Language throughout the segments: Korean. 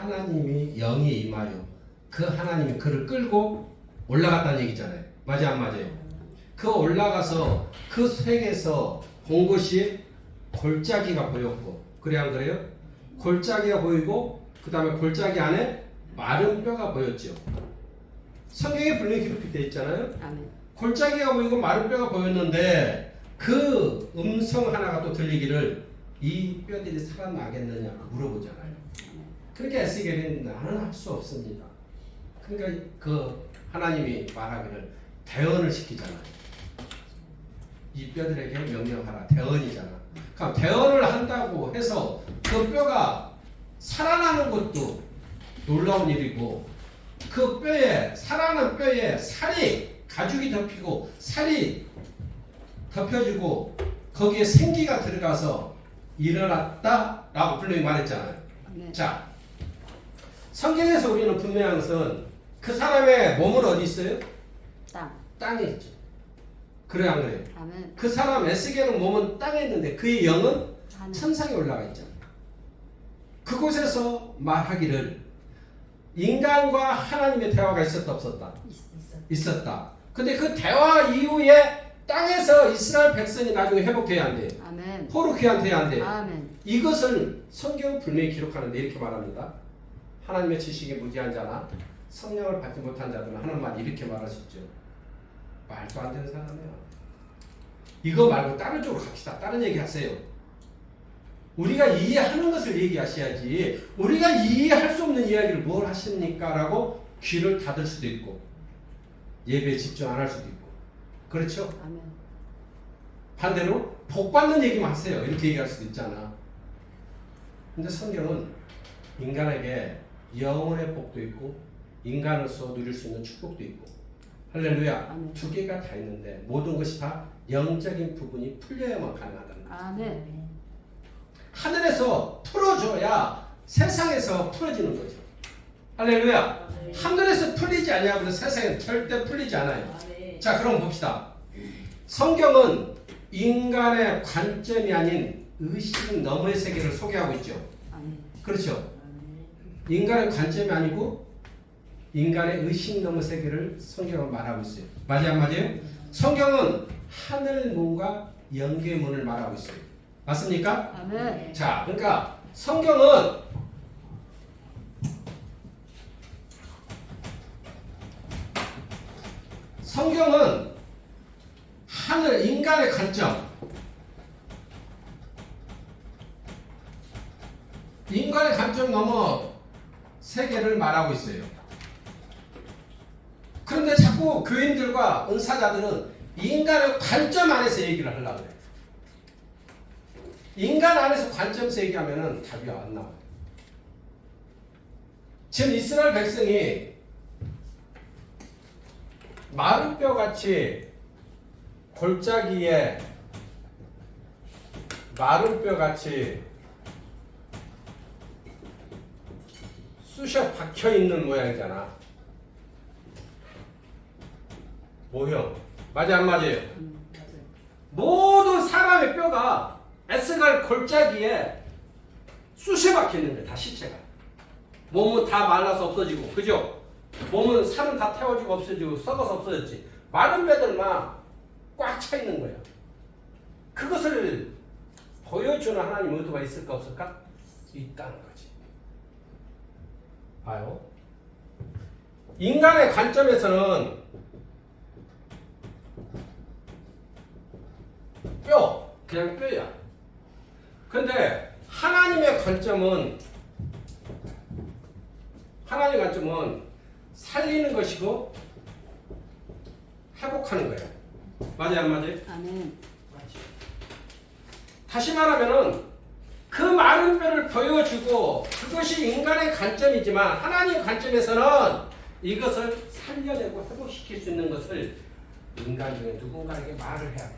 하나님이 영이 임하여 그 하나님이 그를 끌고 올라갔다는 얘기잖아요. 맞아 안 맞아요? 그 올라가서 그 색에서 본 것이 골짜기가 보였고, 그래 안 그래요? 골짜기가 보이고 그 다음에 골짜기 안에 마른 뼈가 보였죠. 성경에 분명히 그렇게 되어 있잖아요. 골짜기가 보이고 마른 뼈가 보였는데 그 음성 하나가 또 들리기를 이 뼈들이 살아나겠느냐 물어보잖아요. 그러니까 에스겔은 나는 할 수 없습니다. 그러니까 그 하나님이 말하기를 대언을 시키잖아요. 이 뼈들에게 명령하라. 대언이잖아. 그럼 대언을 한다고 해서 그 뼈가 살아나는 것도 놀라운 일이고, 그 뼈에 살아난 뼈에 살이 가죽이 덮이고 살이 덮여지고 거기에 생기가 들어가서 일어났다라고 분명히 말했잖아요. 네. 자, 성경에서 우리는 분명한 것은 그 사람의 몸은 어디 있어요? 땅에 있죠. 그래 안 그래요? 아멘. 그 사람 에스겔은 몸은 땅에 있는데 그의 영은 천상에 올라가 있잖아요. 그곳에서 말하기를 인간과 하나님의 대화가 있었다 없었다? 있었다. 근데 그 대화 이후에 땅에서 이스라엘 백성이 나중에 회복돼야 한대요. 아멘. 포로 귀환돼야 한대요. 아멘. 이것을 성경은 분명히 기록하는데 이렇게 말합니다. 하나님의 지식에 무지한 자나 성령을 받지 못한 자들은 하는 말 이렇게 말하셨죠. 말도 안 되는 사람이야. 이거 말고 다른 쪽으로 갑시다. 다른 얘기 하세요. 우리가 이해하는 것을 얘기하셔야지 우리가 이해할 수 없는 이야기를 뭘 하십니까? 라고 귀를 닫을 수도 있고 예배에 집중 안 할 수도 있고 그렇죠? 아멘. 반대로 복 받는 얘기만 하세요. 이렇게 얘기할 수도 있잖아. 근데 성경은 인간에게 영혼의 복도 있고 인간으로서 누릴 수 있는 축복도 있고 할렐루야. 아멘. 두 개가 다 있는데 모든 것이 다 영적인 부분이 풀려야만 가능하다는 거죠. 아멘. 하늘에서 풀어줘야 세상에서 풀어지는 거죠. 할렐루야. 아멘. 하늘에서 풀리지 않냐면 세상에 절대 풀리지 않아요. 아멘. 자, 그럼 봅시다. 성경은 인간의 관점이 아닌 의식 너머의 세계를 소개하고 있죠. 아멘. 그렇죠. 인간의 관점이 아니고 인간의 의식 너머 세계를 성경은 말하고 있어요. 맞아요, 맞아요? 성경은 하늘 문과 영계 문을 말하고 있어요. 맞습니까? 아멘. 자, 그러니까 성경은 하늘 인간의 관점, 인간의 관점 넘어 세계를 말하고 있어요. 그런데 자꾸 교인들과 은사자들은 인간의 관점 안에서 얘기를 하려고 해요. 인간 안에서 관점에서 얘기하면 답이 안 나와요. 지금 이스라엘 백성이 마른 뼈같이 골짜기에 마른 뼈같이 쑤셔 박혀있는 모양이잖아. 모형. 맞아 안 맞아요? 모든 사람의 뼈가 에스겔 골짜기에 쑤셔 박혀있는 거야. 다 시체가. 몸은 다 말라서 없어지고 그죠? 몸은 살은 다 태워지고 없어지고 썩어서 없어졌지. 마른 뼈들만 꽉 차 있는 거야. 그것을 보여주는 하나님 의도가 있을까 없을까? 있다는 거지. 봐요. 인간의 관점에서는 뼈, 그냥 뼈야. 근데 하나님의 관점은 살리는 것이고 회복하는 거예요. 맞아요, 안 맞아요? 아멘. 다시 말하면은 그 마른 뼈를 보여주고 그것이 인간의 관점이지만 하나님의 관점에서는 이것을 살려내고 회복시킬 수 있는 것을 인간 중에 누군가에게 말을 해야 돼.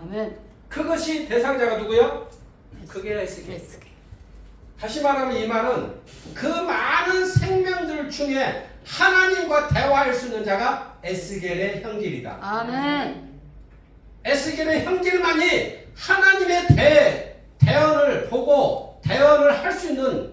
아멘. 그것이 대상자가 누구요? 그게 에스겔. 다시 말하면 이 말은 그 많은 생명들 중에 하나님과 대화할 수 있는 자가 에스겔의 형질이다. 아멘. 에스겔의 형질만이 하나님의 대언을 보고 대언을 할 수 있는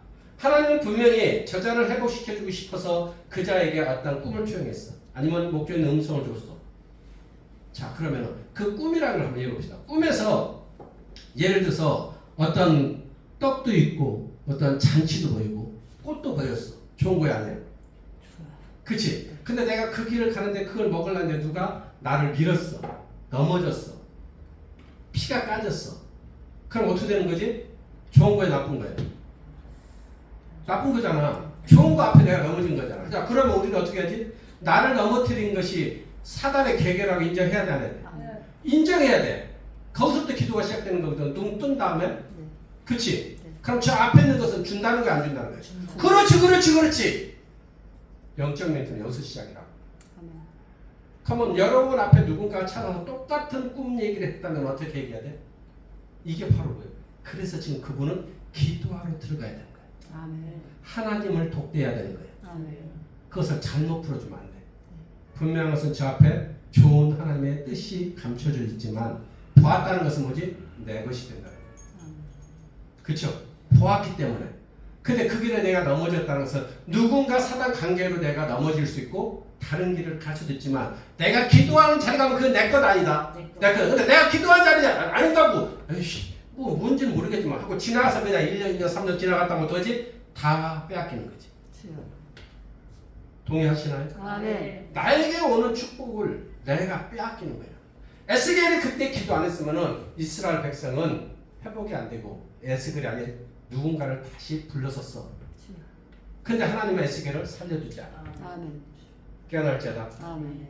하나님은 분명히 저자를 회복시켜주고 싶어서 그 자에게 어떤 꿈을 투영했어. 아니면 목적인 음성을 줬어. 자, 그러면 그 꿈이라는 걸 한번 읽어봅시다. 꿈에서 예를 들어서 어떤 떡도 있고 어떤 잔치도 보이고 꽃도 보였어. 좋은 거야, 아니야? 그치? 근데 내가 그 길을 가는데 그걸 먹으려는데 누가 나를 밀었어. 넘어졌어. 피가 까졌어. 그럼 어떻게 되는 거지? 좋은 거야, 나쁜 거야? 나쁜 거잖아. 좋은 거 앞에 내가 넘어진 거잖아. 자, 그러면 우리는 어떻게 하지? 나를 넘어뜨린 것이 사단의 계계라고 인정해야 돼, 안 해? 인정해야 돼. 거기서부터 기도가 시작되는 거거든. 눈 뜬 다음에. 그치? 그럼 저 앞에 있는 것은 준다는 거야, 안 준다는 거야? 그렇지. 영적 멘트는 여기서 시작이라고. 그러면 여러분 앞에 누군가가 찾아서 똑같은 꿈 얘기를 했다면 어떻게 얘기해야 돼? 이게 바로 뭐예요? 그래서 지금 그분은 기도하러 들어가야 되는 거예요. 아멘. 하나님을 독대해야 되는 거예요. 아멘. 그것을 잘못 풀어주면 안 돼. 분명한 것은 저 앞에 좋은 하나님의 뜻이 감춰져 있지만 보았다는 것은 뭐지? 내 것이 된다. 그렇죠? 보았기 때문에. 근데 그 길에 내가 넘어졌다는 것은 누군가 사단 관계로 내가 넘어질 수 있고 다른 길을 갈 수도 있지만 내가 기도하는 자리 가면 그건 내 것 아니다. 내 것. 근데 내가 기도한 자리냐? 아니다고. 에이씨, 뭐 뭔지는 모르겠지만 하고 지나가서 그냥 1년, 2년, 3년 지나갔다 면 어떡하지? 다 빼앗기는 거지. 동의하시나요? 아멘. 나에게 오는 축복을 내가 빼앗기는 거예요. 에스겔이 그때 기도 안 했으면은 이스라엘 백성은 회복이 안 되고 에스겔이 아니라 누군가를 다시 불러섰어. 근데 하나님은 에스겔을 살려두지 않아. 아멘. 깨어날지어다. 아멘.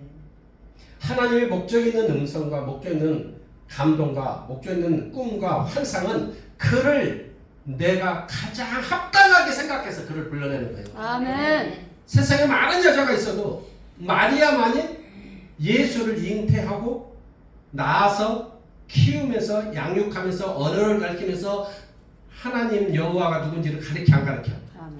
하나님의 목적 있는 음성과 목적 있는 감동과 목적 있는 꿈과 환상은 그를 내가 가장 합당하게 생각해서 그를 불러내는 거예요. 아멘. 세상에 많은 여자가 있어도 마리아만이 예수를 잉태하고 낳아서 키우면서 양육하면서 언어를 가르치면서 하나님 여호와가 누군지를 가르쳐 안 가르쳐? 아멘.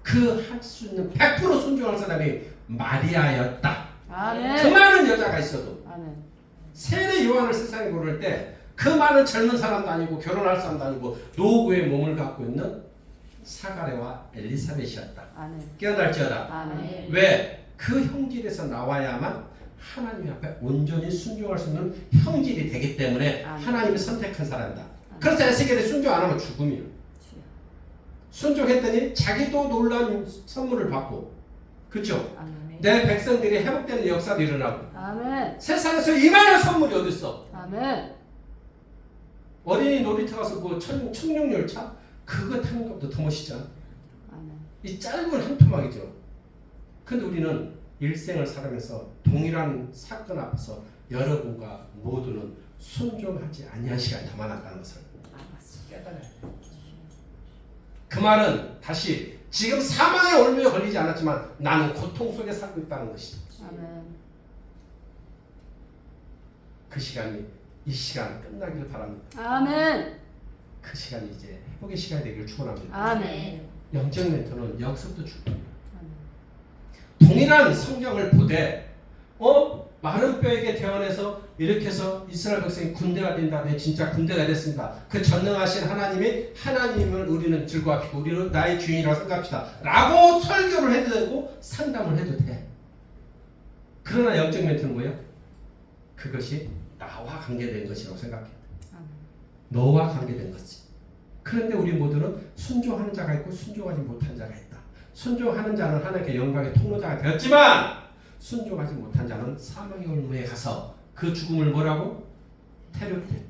그 할 수 있는 100% 순종할 사람이 마리아였다. 아멘. 그 많은 여자가 있어도 아멘. 세례 요한을 세상에 부를 때 그 많은 젊은 사람도 아니고 결혼할 사람도 아니고 노구의 몸을 갖고 있는 사가랴와 엘리사벳이었다. 아멘. 깨어날지어다. 아멘. 왜? 그 형질에서 나와야만 하나님 앞에 온전히 순종할 수 있는 형질이 되기 때문에 아멘. 하나님이 선택한 사람이다. 그래서 에스겔이 순종 안 하면 죽음이에요. 순종했더니 자기도 놀라운 선물을 받고, 그렇죠? 아멘. 내 백성들이 회복되는 역사도 일어나고. 아멘. 세상에서 이만한 선물이 어디 있어? 아멘. 어린이 놀이터 가서 뭐 청룡 열차 그거 타는 것보다 더 멋있잖아. 아멘. 이 짧은 한 토막이죠. 근데 우리는 일생을 살아가면서 동일한 사건 앞에서 여러분과 모두는 순종하지 아니한 시간이 더 많았다는 것을 깨달아야 돼요. 그 말은 다시 지금 사망의 올무에 걸리지 않았지만 나는 고통 속에 살고 있다는 것이죠. 아멘. 그 시간이 이 시간 끝나기를 바랍니다. 아멘. 그 시간이 이제 회복의 시간이 되기를 축원합니다. 아멘. 영적 멘토는 여기서부터 죽습니다. 동일한 성경을 보되 마른 뼈에게 태어나서 이렇게 해서 이스라엘 백성이 군대가 된다. 네, 진짜 군대가 됐습니다. 그 전능하신 하나님이 하나님을 우리는 즐거워합시고 우리는 나의 주인이라고 생각합시다. 라고 설교를 해도 되고 상담을 해도 돼. 그러나 영적 멘토는 뭐예요? 그것이 나와 관계된 것이라고 생각해야 돼. 너와 관계된 것이. 그런데 우리 모두는 순종하는 자가 있고 순종하지 못한 자가 있다. 순종하는 자는 하나님께 영광의 통로자가 되었지만 순종하지 못한 자는 사망의 올무에 가서 그 죽음을 뭐라고? 테르테.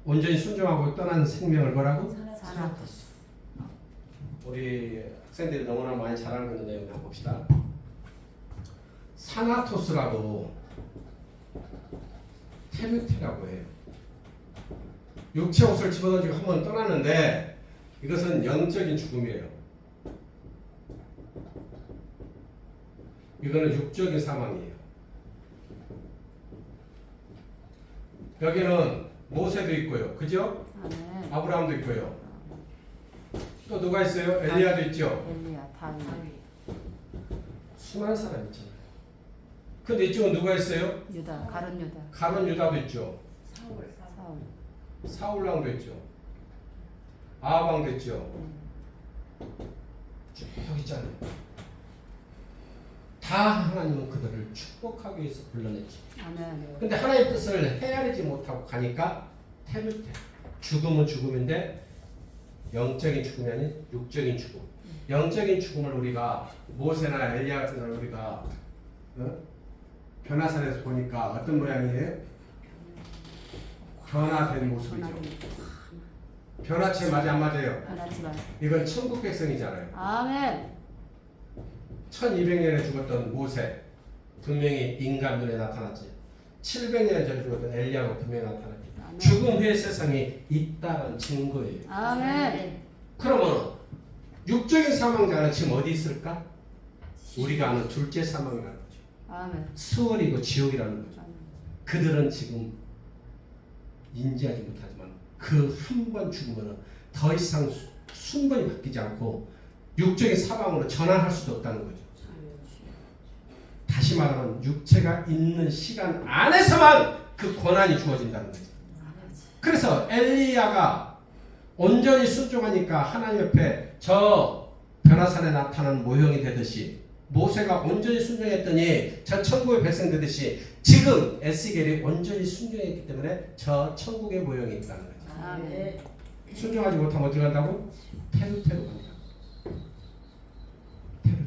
온전히 순종하고 떠난 생명을 뭐라고? 사나토스. 우리 학생들이 너무나 많이 잘 알고 있는 내용 한번 봅시다. 사나토스라고 테르테라고 해요. 육체 옷을 집어던지고 한번 떠나는데 이것은 영적인 죽음이에요. 이거는 육적인 사망이에요. 여기는 모세도 있고요. 그죠? 아멘. 아브라함도 있고요. 또 누가 있어요? 엘리야도 있죠. 엘리야, 다윗. 수많은 사람 있잖아요. 근데 이쪽은 누가 있어요? 유다, 가룟 유다. 가룟 유다도 있죠. 사울. 사울왕도 있죠. 아합왕도 있죠. 쭉 있잖아요. 다 하나님은 그들을 축복하기 위해서 불러냈지. 아멘. 근데 하나님의 뜻을 헤아리지 못하고 가니까 태르테. 죽음은 죽음인데 영적인 죽음이 아닌 육적인 죽음. 영적인 죽음을 우리가 모세나 엘리야 같은 사람 우리가 변화산에서 보니까 어떤 모양이에요? 변화된 모습이죠. 변화체 맞아 안 맞아요? 변하지만. 이건 천국 백성이잖아요. 아멘. 1200년에 죽었던 모세 분명히 인간 눈에 나타났지. 700년 전에 죽었던 엘리야가 분명히 나타났지. 아멘. 죽음 후의 세상이 있다는 증거예요. 아멘. 그러면 육적인 사망자는 지금 어디 있을까? 우리가 아는 둘째 사망이라는 거죠. 아멘. 수월이고 지옥이라는 거죠. 아멘. 그들은 지금 인지하지 못하지만 그 한 번 죽으면 더 이상 순번이 바뀌지 않고 육적인 사망으로 전환할 수도 없다는 거죠. 다시 말하면 육체가 있는 시간 안에서만 그 권한이 주어진다는 거죠. 그래서 엘리야가 온전히 순종하니까 하나님 옆에 저 변화산에 나타난 모형이 되듯이 모세가 온전히 순종했더니 저 천국의 백성 되듯이 지금 에스겔이 온전히 순종했기 때문에 저 천국의 모형이 있다는 거죠. 아멘. 순종하지 못하면 어떻게 간다고? 테루테루 간다. 테루테루.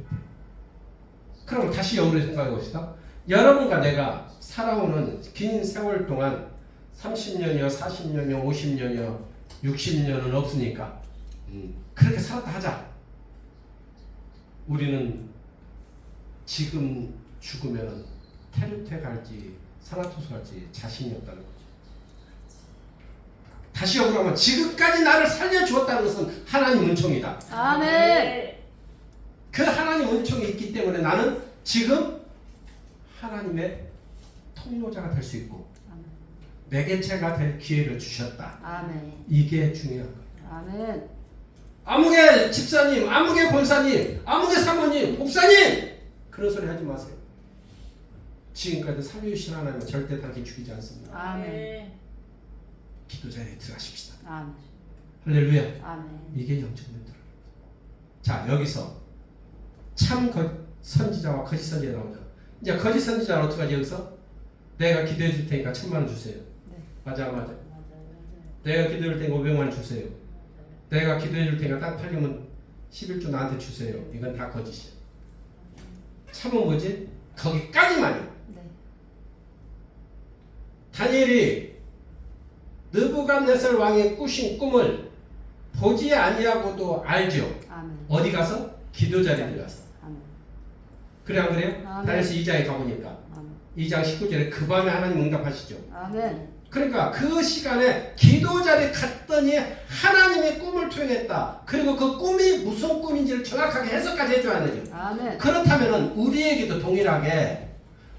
그럼 다시 역으로 생각해 봅시다. 여러분과 내가 살아오는 긴 세월 동안 30년이요, 40년이요, 50년이요, 60년은 없으니까 그렇게 살았다 하자. 우리는 지금 죽으면 테루테 갈지 사나토스 갈지 자신이 없다는 거죠. 다시 역으로 하면 지금까지 나를 살려주었다는 것은 하나님 은총이다. 아멘. 그 하나님 은총이 있기 때문에 나는 지금 하나님의 통로자가 될 수 있고 매개체가 될 기회를 주셨다. 아멘. 이게 중요한 거예요. 아멘. 아무개 집사님, 아무개 권사님, 아무개 사모님, 목사님 그런 소리 하지 마세요. 지금까지 살려주신 하나님은 절대 당신 죽이지 않습니다. 아멘. 기도 자리에 들어가십시다. 아멘. 할렐루야. 아멘. 이게 영적 멘토. 자, 여기서 참 선지자와 거짓 선지자 나오죠. 이제 거짓 선지자는 어떻게 하지? 여기서 내가 기도해 줄 테니까 1000만 원 주세요. 네. 맞아. 내가 기도해 줄 테니까 500만 원 주세요. 내가 기도해 줄 테니까 땅 팔리면 11조 나한테 주세요. 이건 다 거짓이야. 참은 뭐지? 거기까지만이야. 네. 다니엘이 느부갓네살 왕의 꾸신 꿈을 보지 아니하고도 알죠. 아멘. 어디 가서? 기도 자리에 들어갔어. 아멘. 그래 안 그래요? 아멘. 다니엘서 2장에 가보니까 아멘. 2장 19절에 그 밤에 하나님 응답하시죠. 아멘. 그러니까 그 시간에 기도 자리에 갔더니 하나님의 꿈을 투영했다. 그리고 그 꿈이 무슨 꿈인지를 정확하게 해석까지 해줘야 되죠. 아멘. 그렇다면 우리에게도 동일하게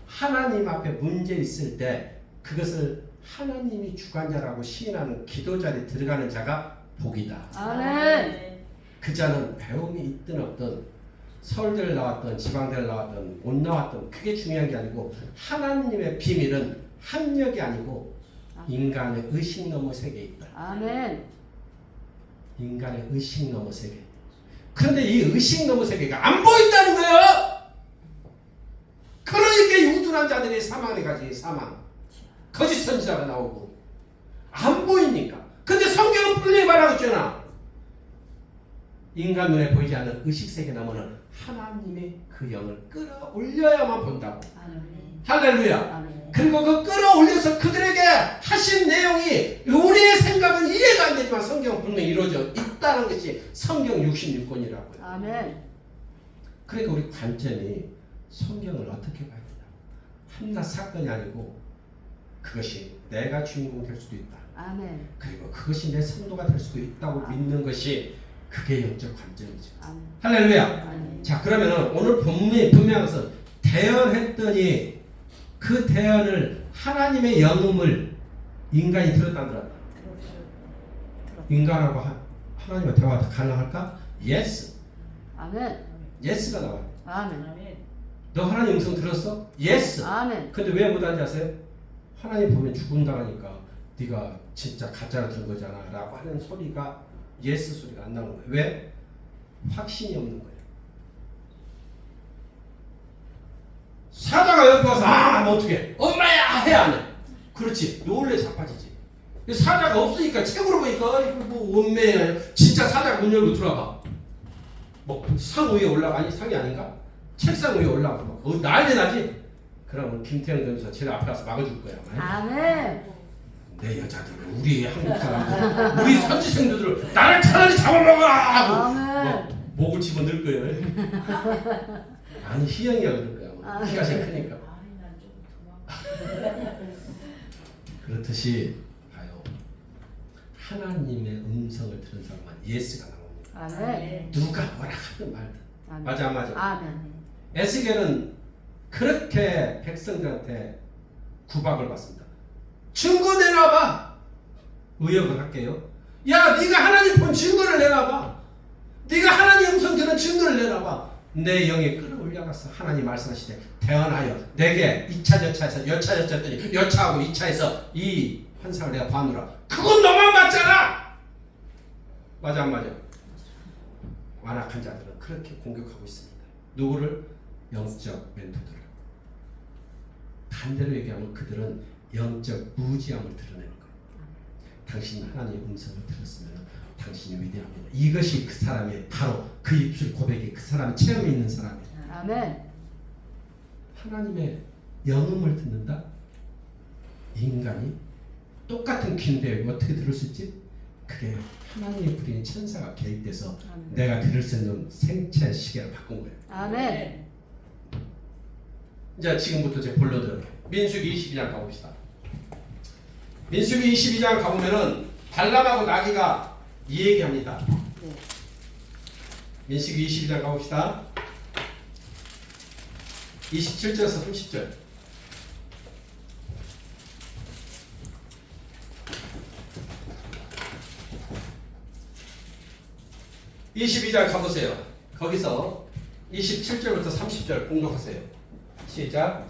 하나님 앞에 문제 있을 때 그것을 하나님이 주관자라고 시인하는 기도 자리에 들어가는 자가 복이다. 아멘. 그 자는 배움이 있든 없든 서울대를 나왔든 지방대를 나왔든 못 나왔든 그게 중요한 게 아니고 하나님의 비밀은 학력이 아니고 인간의 의식 너머 세계에 있다. 아멘. 인간의 의식 너머 세계. 그런데 이 의식 너머 세계가 안 보인다는 거예요. 그러니까 이 우둔한 자들이 사망에 가지. 사망. 거짓 선지자가 나오고 안 보이니까. 근데 성경은 분명히 말하고 있잖아. 인간 눈에 보이지 않는 의식세계 너머는 하나님이 그 영을 끌어올려야만 본다고. 아멘. 할렐루야. 아멘. 그리고 그 끌어올려서 그들에게 하신 내용이 우리의 생각은 이해가 안 되지만 성경은 분명히 이루어져 있다는 것이 성경 66권이라고요. 아멘. 그러니까 우리 관점이 성경을 어떻게 봐야 되냐. 한낱 사건이 아니고 그것이 내가 주인공 될 수도 있다. 아멘. 그리고 그것이 내 선도가 될 수도 있다고 믿는 것이 그게 영적 관점이죠. 아멘. 할렐루야. 아멘. 자, 그러면은 오늘 본문이 분명한 것은 대언했더니 그 대언을 하나님의 영음을 인간이 들었다 안 들었다? 인간하고 하나님과 대화가 가능할까? Yes. 아멘. Yes가 나와요. 아멘. 너 하나님 음성 들었어? Yes. 아멘. 근데 왜 못하는지 아세요? 하나님 보면 죽음당하니까 네가 진짜 가짜로 들은 거잖아 라고 하는 소리가 예스 소리가 안 나오는 거예요. 왜? 확신이 없는 거예요. 사자가 옆에 와서 뭐 어떻게 엄마야 해야 안 해. 그렇지. 놀래 자빠지지. 사자가 없으니까 책으로 보니까 뭐 원매야. 진짜 사자가 문 열고 들어와봐. 뭐 상 위에 올라가. 아니 상이 아닌가? 책상 위에 올라가. 난리 나지. 그러면 김태형 전사 제일 앞에 와서 막아줄 거야. 아멘. 내 여자들, 우리 한국 사람들, 우리 선지생들을 나를 차라리 잡아먹어 하고 목을 집어 넣을 거예요. 아니 희영이가 그럴 거야. 키가 제일 크니까. 그렇듯이 봐요. 하나님의 음성을 들은 사람만 예스가 나옵니다. 아멘. 누가 뭐라 하든 말든. 아멘. 맞아 안 맞아? 아멘. 에스겔은 그렇게 백성들한테 구박을 받습니다. 증거 내놔봐. 의역을 할게요. 야, 네가 하나님 본 증거를 내놔봐. 네가 하나님 음성 들은 증거를 내놔봐. 내 영이 끌어올려갔어. 하나님 말씀하시되 태어나여 내게 2차 여차에서 여차했더니 여차하고 2차에서 이 환상을 내가 봐노라. 그건 너만 봤잖아. 맞아 안 맞아? 완악한 자들은 그렇게 공격하고 있습니다. 누구를? 영적 멘토들을. 반대로 얘기하면 그들은 영적 무지함을 드러내는 거예요. 당신은 하나님의 음성을 들었으면 당신이 위대합니다. 이것이 그 사람의 바로 그 입술 고백이 그 사람의 체험에 있는 사람이에요. 아멘. 하나님의 영음을 듣는다? 인간이 똑같은 귀인데 어떻게 들을 수 있지? 그게 하나님의 부린 천사가 개입돼서 아멘. 내가 들을 수 있는 생체 시계를 바꾼 거예요. 아멘. 이제 지금부터 제 본론 들어요. 민수기 22장 가봅시다. 민수기 22장 가보면은 발람하고 나귀가 이 얘기합니다. 네. 민수기 22장 가봅시다. 27절에서 30절. (22장) 가보세요. 거기서 27절부터 30절 공독하세요. 시작.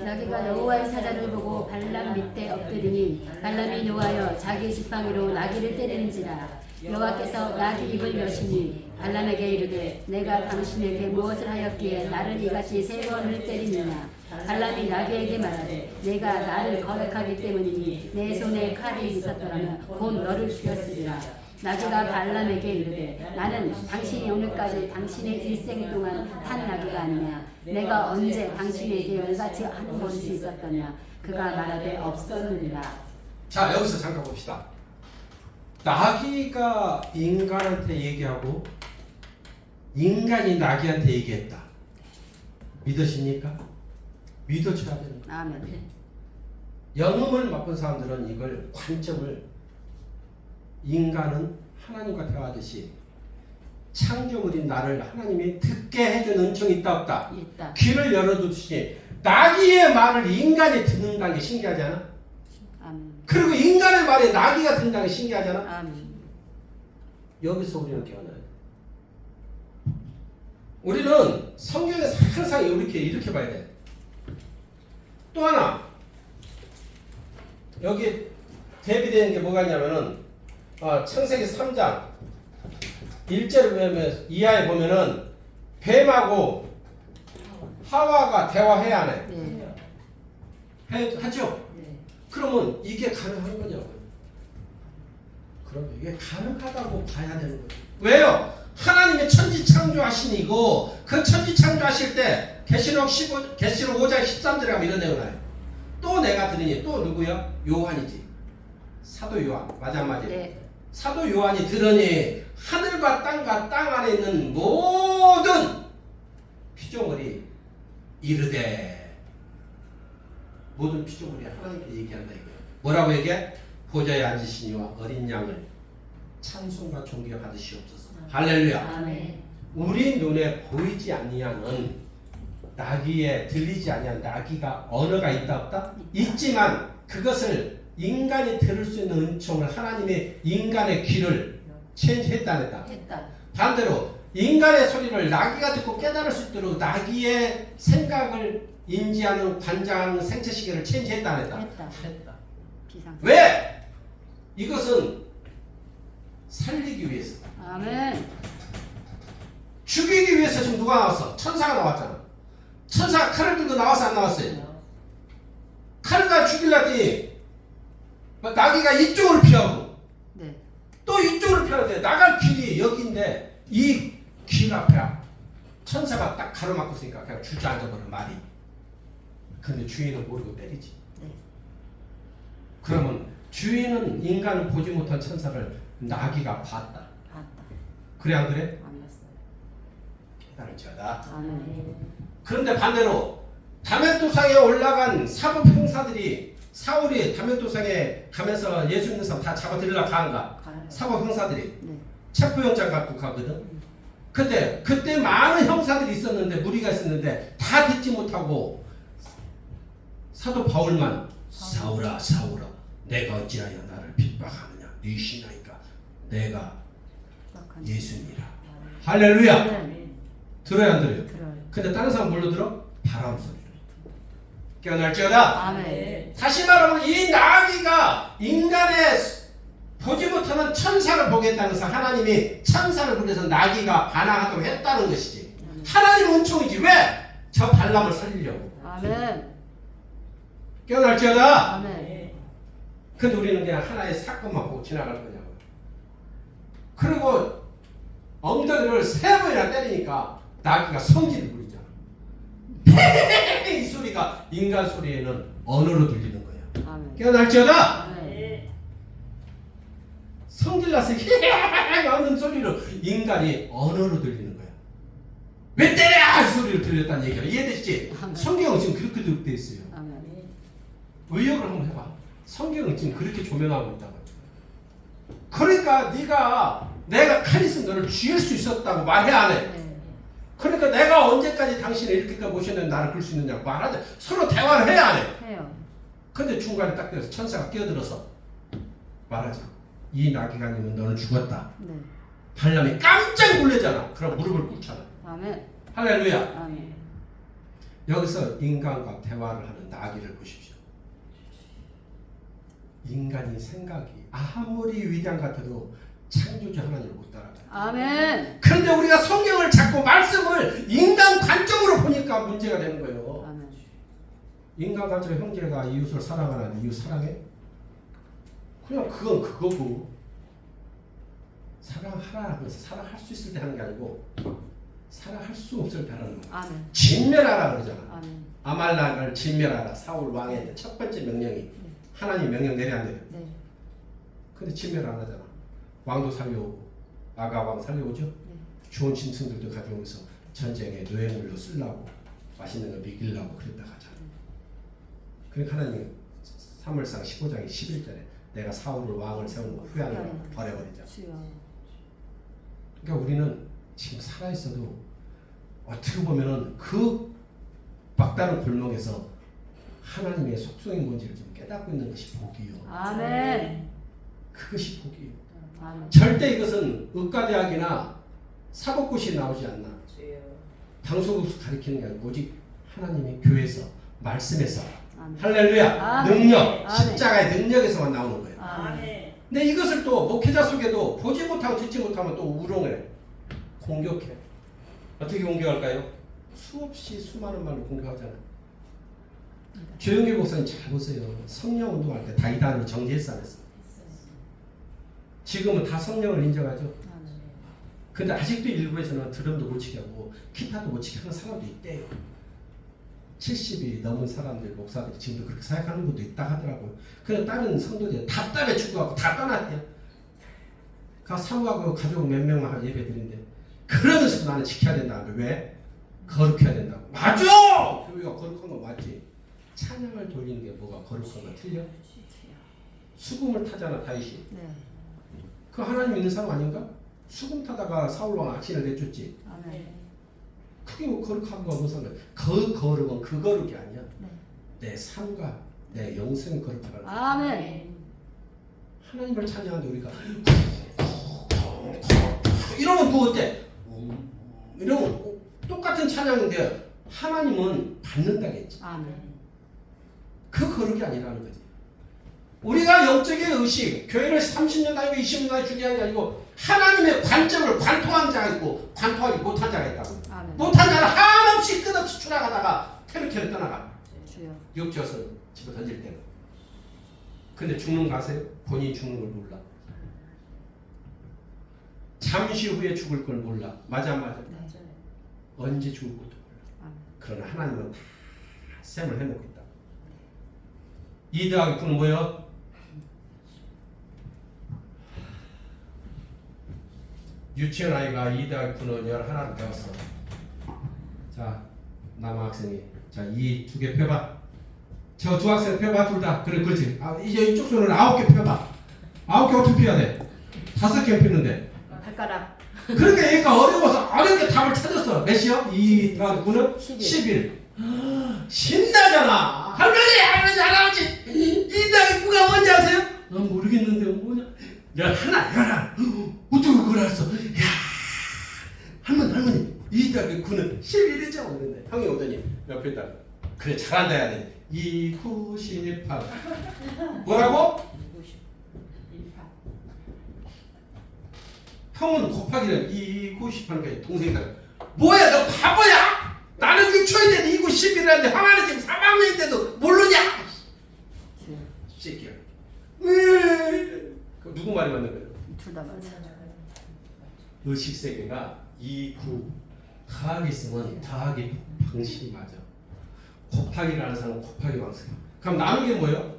나귀가 여호와의 사자를 보고 발람 밑에 엎드리니 발람이 노하여 자기 지팡이로 나귀를 때리는지라. 여호와께서 나귀 입을 여시니 발람에게 이르되 내가 당신에게 무엇을 하였기에 나를 이같이 3번을 때리느냐. 발람이 나귀에게 말하되 내가 나를 거역하기 때문이니 내 손에 칼이 있었더라면 곧 너를 죽였으리라. 나귀가 발람에게 이르되 나는 당신이 오늘까지 당신의 일생 동안 탄 나귀가 아니냐. 내가 언제 당신에게 열같이 하는 것이 있었더냐. 그가 말하되 없었느니라. 자, 여기서 잠깐 봅시다. 나귀가 인간한테 얘기하고 인간이 나귀한테 얘기했다. 믿으십니까? 믿어줘야 되는 거예요. 아멘. 영음을 맛본 사람들은 이걸 관점을 인간은 하나님과 대화하듯이 창조물인 나를 하나님이 듣게 해준 은총이 있다 없다? 있다. 귀를 열어두시니 나귀의 말을 인간이 듣는다는 게 신기하지 않아? 아멘. 그리고 인간의 말에 나귀가 듣는다는 게 신기하지 않아? 아멘. 여기서 우리는 깨어나요. 우리는 성경에서 항상 이렇게 봐야 돼. 또 하나 여기 대비되는 게 뭐가 있냐면은 창세기 3장 1절을 보면 이하에 보면은 뱀하고 하와가 대화해야 안 해? 네. 하죠? 네. 그러면 이게 가능한 거냐고요. 그럼 이게 가능하다고 봐야 되는 거예요. 왜요? 하나님의 천지 창조하시니고 그 천지 창조하실 때 계시록 5장 13절에 가면 이런 내용 나요. 또 내가 들으니 또 누구야? 요한이지. 사도 요한. 맞아 안 맞아? 네. 사도 요한이 들으니 하늘과 땅과 땅 안에 있는 모든 피조물이 이르되 모든 피조물이 하나님께 얘기한다 이거예요. 뭐라고 얘기해? 보좌에 앉으시니와 어린 양을 찬송과 존경하듯이옵소서. 할렐루야. 아멘. 우리 눈에 보이지 아니하는 나귀에 들리지 아니한 나귀가 언어가 있다 없다? 있지만 그것을 인간이 들을 수 있는 은총을 하나님의 인간의 귀를 체인지했다 안 했다? 했다. 반대로 인간의 소리를 나귀가 듣고 깨달을 수 있도록 나귀의 생각을 인지하는 관장 생체시계를 체인지했다 안 했다? 했다. 비상. 왜? 이것은 살리기 위해서. 아멘. 죽이기 위해서 지금 누가 나왔어? 천사가 나왔잖아. 천사가 칼을 들고 나와서 안 나왔어요? 칼을 다 죽이려더니 나귀가 이쪽으로 피하고 네. 또 이쪽으로 피하는데 나갈 길이 여기인데 이 길 앞에 천사가 딱 가로막고 있으니까 그냥 주저앉아버려 말이. 근데 주인은 모르고 때리지. 네. 그러면 주인은 인간을 보지 못한 천사를 나귀가 봤다. 그래 안 그래? 안 봤어요. 깨달을지어다. 아멘. 그런데 반대로 다메토상에 올라간 사법 형사들이 사울이 다메토상에 가면서 예수 믿는 사람 다 잡아들이려고 가는가? 사법 형사들이 네. 체포영장 갖고 가거든. 근데 그때 많은 형사들이 있었는데 무리가 있었는데 다 듣지 못하고 사도 바울만 사울아 사울아 내가 어찌하여 나를 핍박하느냐 네 신하니까 내가 예수니라. 할렐루야. 네. 들어야 안 들어요? 들어요. 근데 다른 사람 뭘로 들어? 바람 소리로. 깨어날지어다. 아멘. 다시 말하면 이 나귀가 인간의 보지 못하는 천사를 보겠다면서 하나님이 천사를 보내서 나귀가 반항하도록 했다는 것이지. 하나님은 은총이지. 왜? 저 발람을 살리려고. 아멘. 깨어날지어다. 아멘. 근데 우리는 그냥 하나의 사건만 보고 지나갈 거냐고. 그리고 엉덩이를 3번이나 때리니까 나귀가 성질을 부리잖아. 이 소리가 인간 소리에는 언어로 들리는 거야. 아멘. 깨어날지어다. 아멘. 성질나서 하는 소리로 인간이 언어로 들리는 거야. 왜 때려! 이 소리를 들렸다는 얘기야. 이해되시지? 아멘. 성경은 지금 그렇게 되어 있어요. 아멘. 의역을 한번 해봐. 성경은 지금 그렇게 조명하고 있다고. 그러니까 내가 칼 있으면 너를 죽일 수 있었다고 말해 안 해? 네. 그러니까 내가 언제까지 당신을 이렇게까지 모셨는데 나를 그럴 수 있느냐고 말하자. 서로 대화를 해야 안 해? 해요. 근데 중간에 딱 돼서 천사가 끼어들어서 말하자. 이 나귀가 아니면 너는 죽었다. 네. 발람이 깜짝 놀래잖아. 그럼 무릎을 꿇잖아. 아멘. 할렐루야. 아멘. 여기서 인간과 대화를 하는 나귀를 보십시오. 인간이 생각이 아무리 위대한 것 같아도 창조주 하나님을 못 따라가요. 아멘. 그런데 우리가 성경을 찾고 말씀을 인간 관점으로 보니까 문제가 되는 거예요. 아멘. 인간 관점에 형제가 이웃을 사랑하는 이웃 사랑해? 그냥 그건 그거고 사랑하라고 해서 사랑할 수 있을 때 하는 게 아니고 사랑할 수 없을 때 하는 거야. 아멘. 진멸하라 그러잖아. 아멘. 아말렉을 진멸하라. 사울 왕의 첫 번째 명령이 하나님 명령 내려 안 내려? 네. 근데 진멸 안 하잖아. 왕도 살려오고 아가왕 살려오죠. 좋은 짐승들도 가져오면서 전쟁에 노예물로 쓰려고 맛있는 거 먹이려고 그랬다 가잖아. 그러니까 하나님이 사무엘상 15장 11절에 내가 사울을 왕을 세우는 거 후회하는 거 버려버리자. 그러니까 우리는 지금 살아있어도 어떻게 보면은 그 막다른 골목에서 하나님의 속성이 뭔지를 좀 깨닫고 있는 것이 복이요. 아멘. 그것이 복이요. 아멘. 절대 이것은 의과대학이나 사법고시에 나오지 않나. 방송국에서 가르치는 게 아니고 오직 하나님의 교회에서 말씀에서 아멘. 할렐루야. 아멘. 능력, 아멘. 십자가의 능력에서만 나오는 거예요. 아멘. 근데 이것을 또 목회자 속에도 보지 못하고 듣지 못하면 또 우롱해. 공격해. 어떻게 공격할까요? 수없이 수많은 말로 공격하잖아요. 조영길 목사님 잘 보세요. 성령 운동할 때 다이다는 정지했어 안 했어? 지금은 다 성령을 인정하죠. 근데 아직도 일부에서는 드럼도 못 치게 하고 기타도 못 치게 하는 사람도 있대요. 70이 넘은 사람들, 목사들이 지금도 그렇게 생각하는 것도 있다 하더라고요. 그래서 다른 성도들이 답답해 죽어갖고 다 떠났대요. 사모하고 가족 몇 명만 예배 드린대. 그러면서 나는 지켜야 된다. 왜? 거룩해야 된다고. 맞아! 교회가 거룩한 건 맞지. 찬양을 돌리는 게 뭐가 거룩한 거 틀려? 수금을 타잖아, 다윗이. 네. 그 하나님 있는 사람 아닌가? 수금 타다가 사울왕 악신을 내줬지. 아멘. 그게 뭐 거룩한 거 무슨 상관? 그 거룩은 그 거룩이 아니야. 네. 내 삶과 내 영생을 거룩하라는 거야. 아멘. 하나님을 찬양하는데 우리가 이러면 뭐 어때? 이러면 똑같은 찬양인데 하나님은 받는다겠지. 아멘. 그 거룩이 아니라는 거지. 우리가 영적인 의식, 교회를 30년 다니고 20년 다니고 중요한 게 아니고 하나님의 관점을 관통한 자가 있고 관통하지 못한 자가 있다고. 못한 자는 한없이 끝없이 추락하다가 태르케를 떠나가. 육지어서 집어 던질 때는. 근데 죽는 거 아세요? 본인이 죽는 걸 몰라. 잠시 후에 죽을 걸 몰라. 맞아. 언제 죽을 것도 몰라. 그러나 하나님은 다 셈을 해놓고 있다. 2 더하기 9는 뭐예요? 유치원 아이가 2 더하기 9는 11을 배웠어. 자, 남학생이 자, 2 두 개 펴봐. 저 두 학생 펴봐. 둘 다. 그래, 그렇지. 이제 이쪽 손으로 9개 펴봐. 9개 어떻게 펴야 돼? 5개 펴는데. 발가락. 그러니까 얘가 어렵게 답을 찾았어. 몇이요? 2 더하기 9는 11. 신나잖아. 할아버지 2 더하기 9가 뭔지 아세요? 모르겠는데 뭐냐? 야, 하나. 어떻게 그걸 알았어? 야, 할머니 2 더하기 9는 11이죠. 그런데 형이 오더니 옆에다 그래 잘한다 해야 돼. 2, 9, 18 뭐라고? 형은 곱하기를 2, 9, 18니까 동생이다. 뭐야 너 바보야? 나는 유치원인데 2, 9, 11이라는데 형아는 지금 3학년인데도 모르냐? 새끼야. 누구 말이 맞는 거예요? 둘 다 맞아. 의식 세계가 2, 9 더하기 있으면 더하기 방식이 맞아. 곱하기를 하는 사람은 곱하기 방식. 그럼 나누기 뭐예요?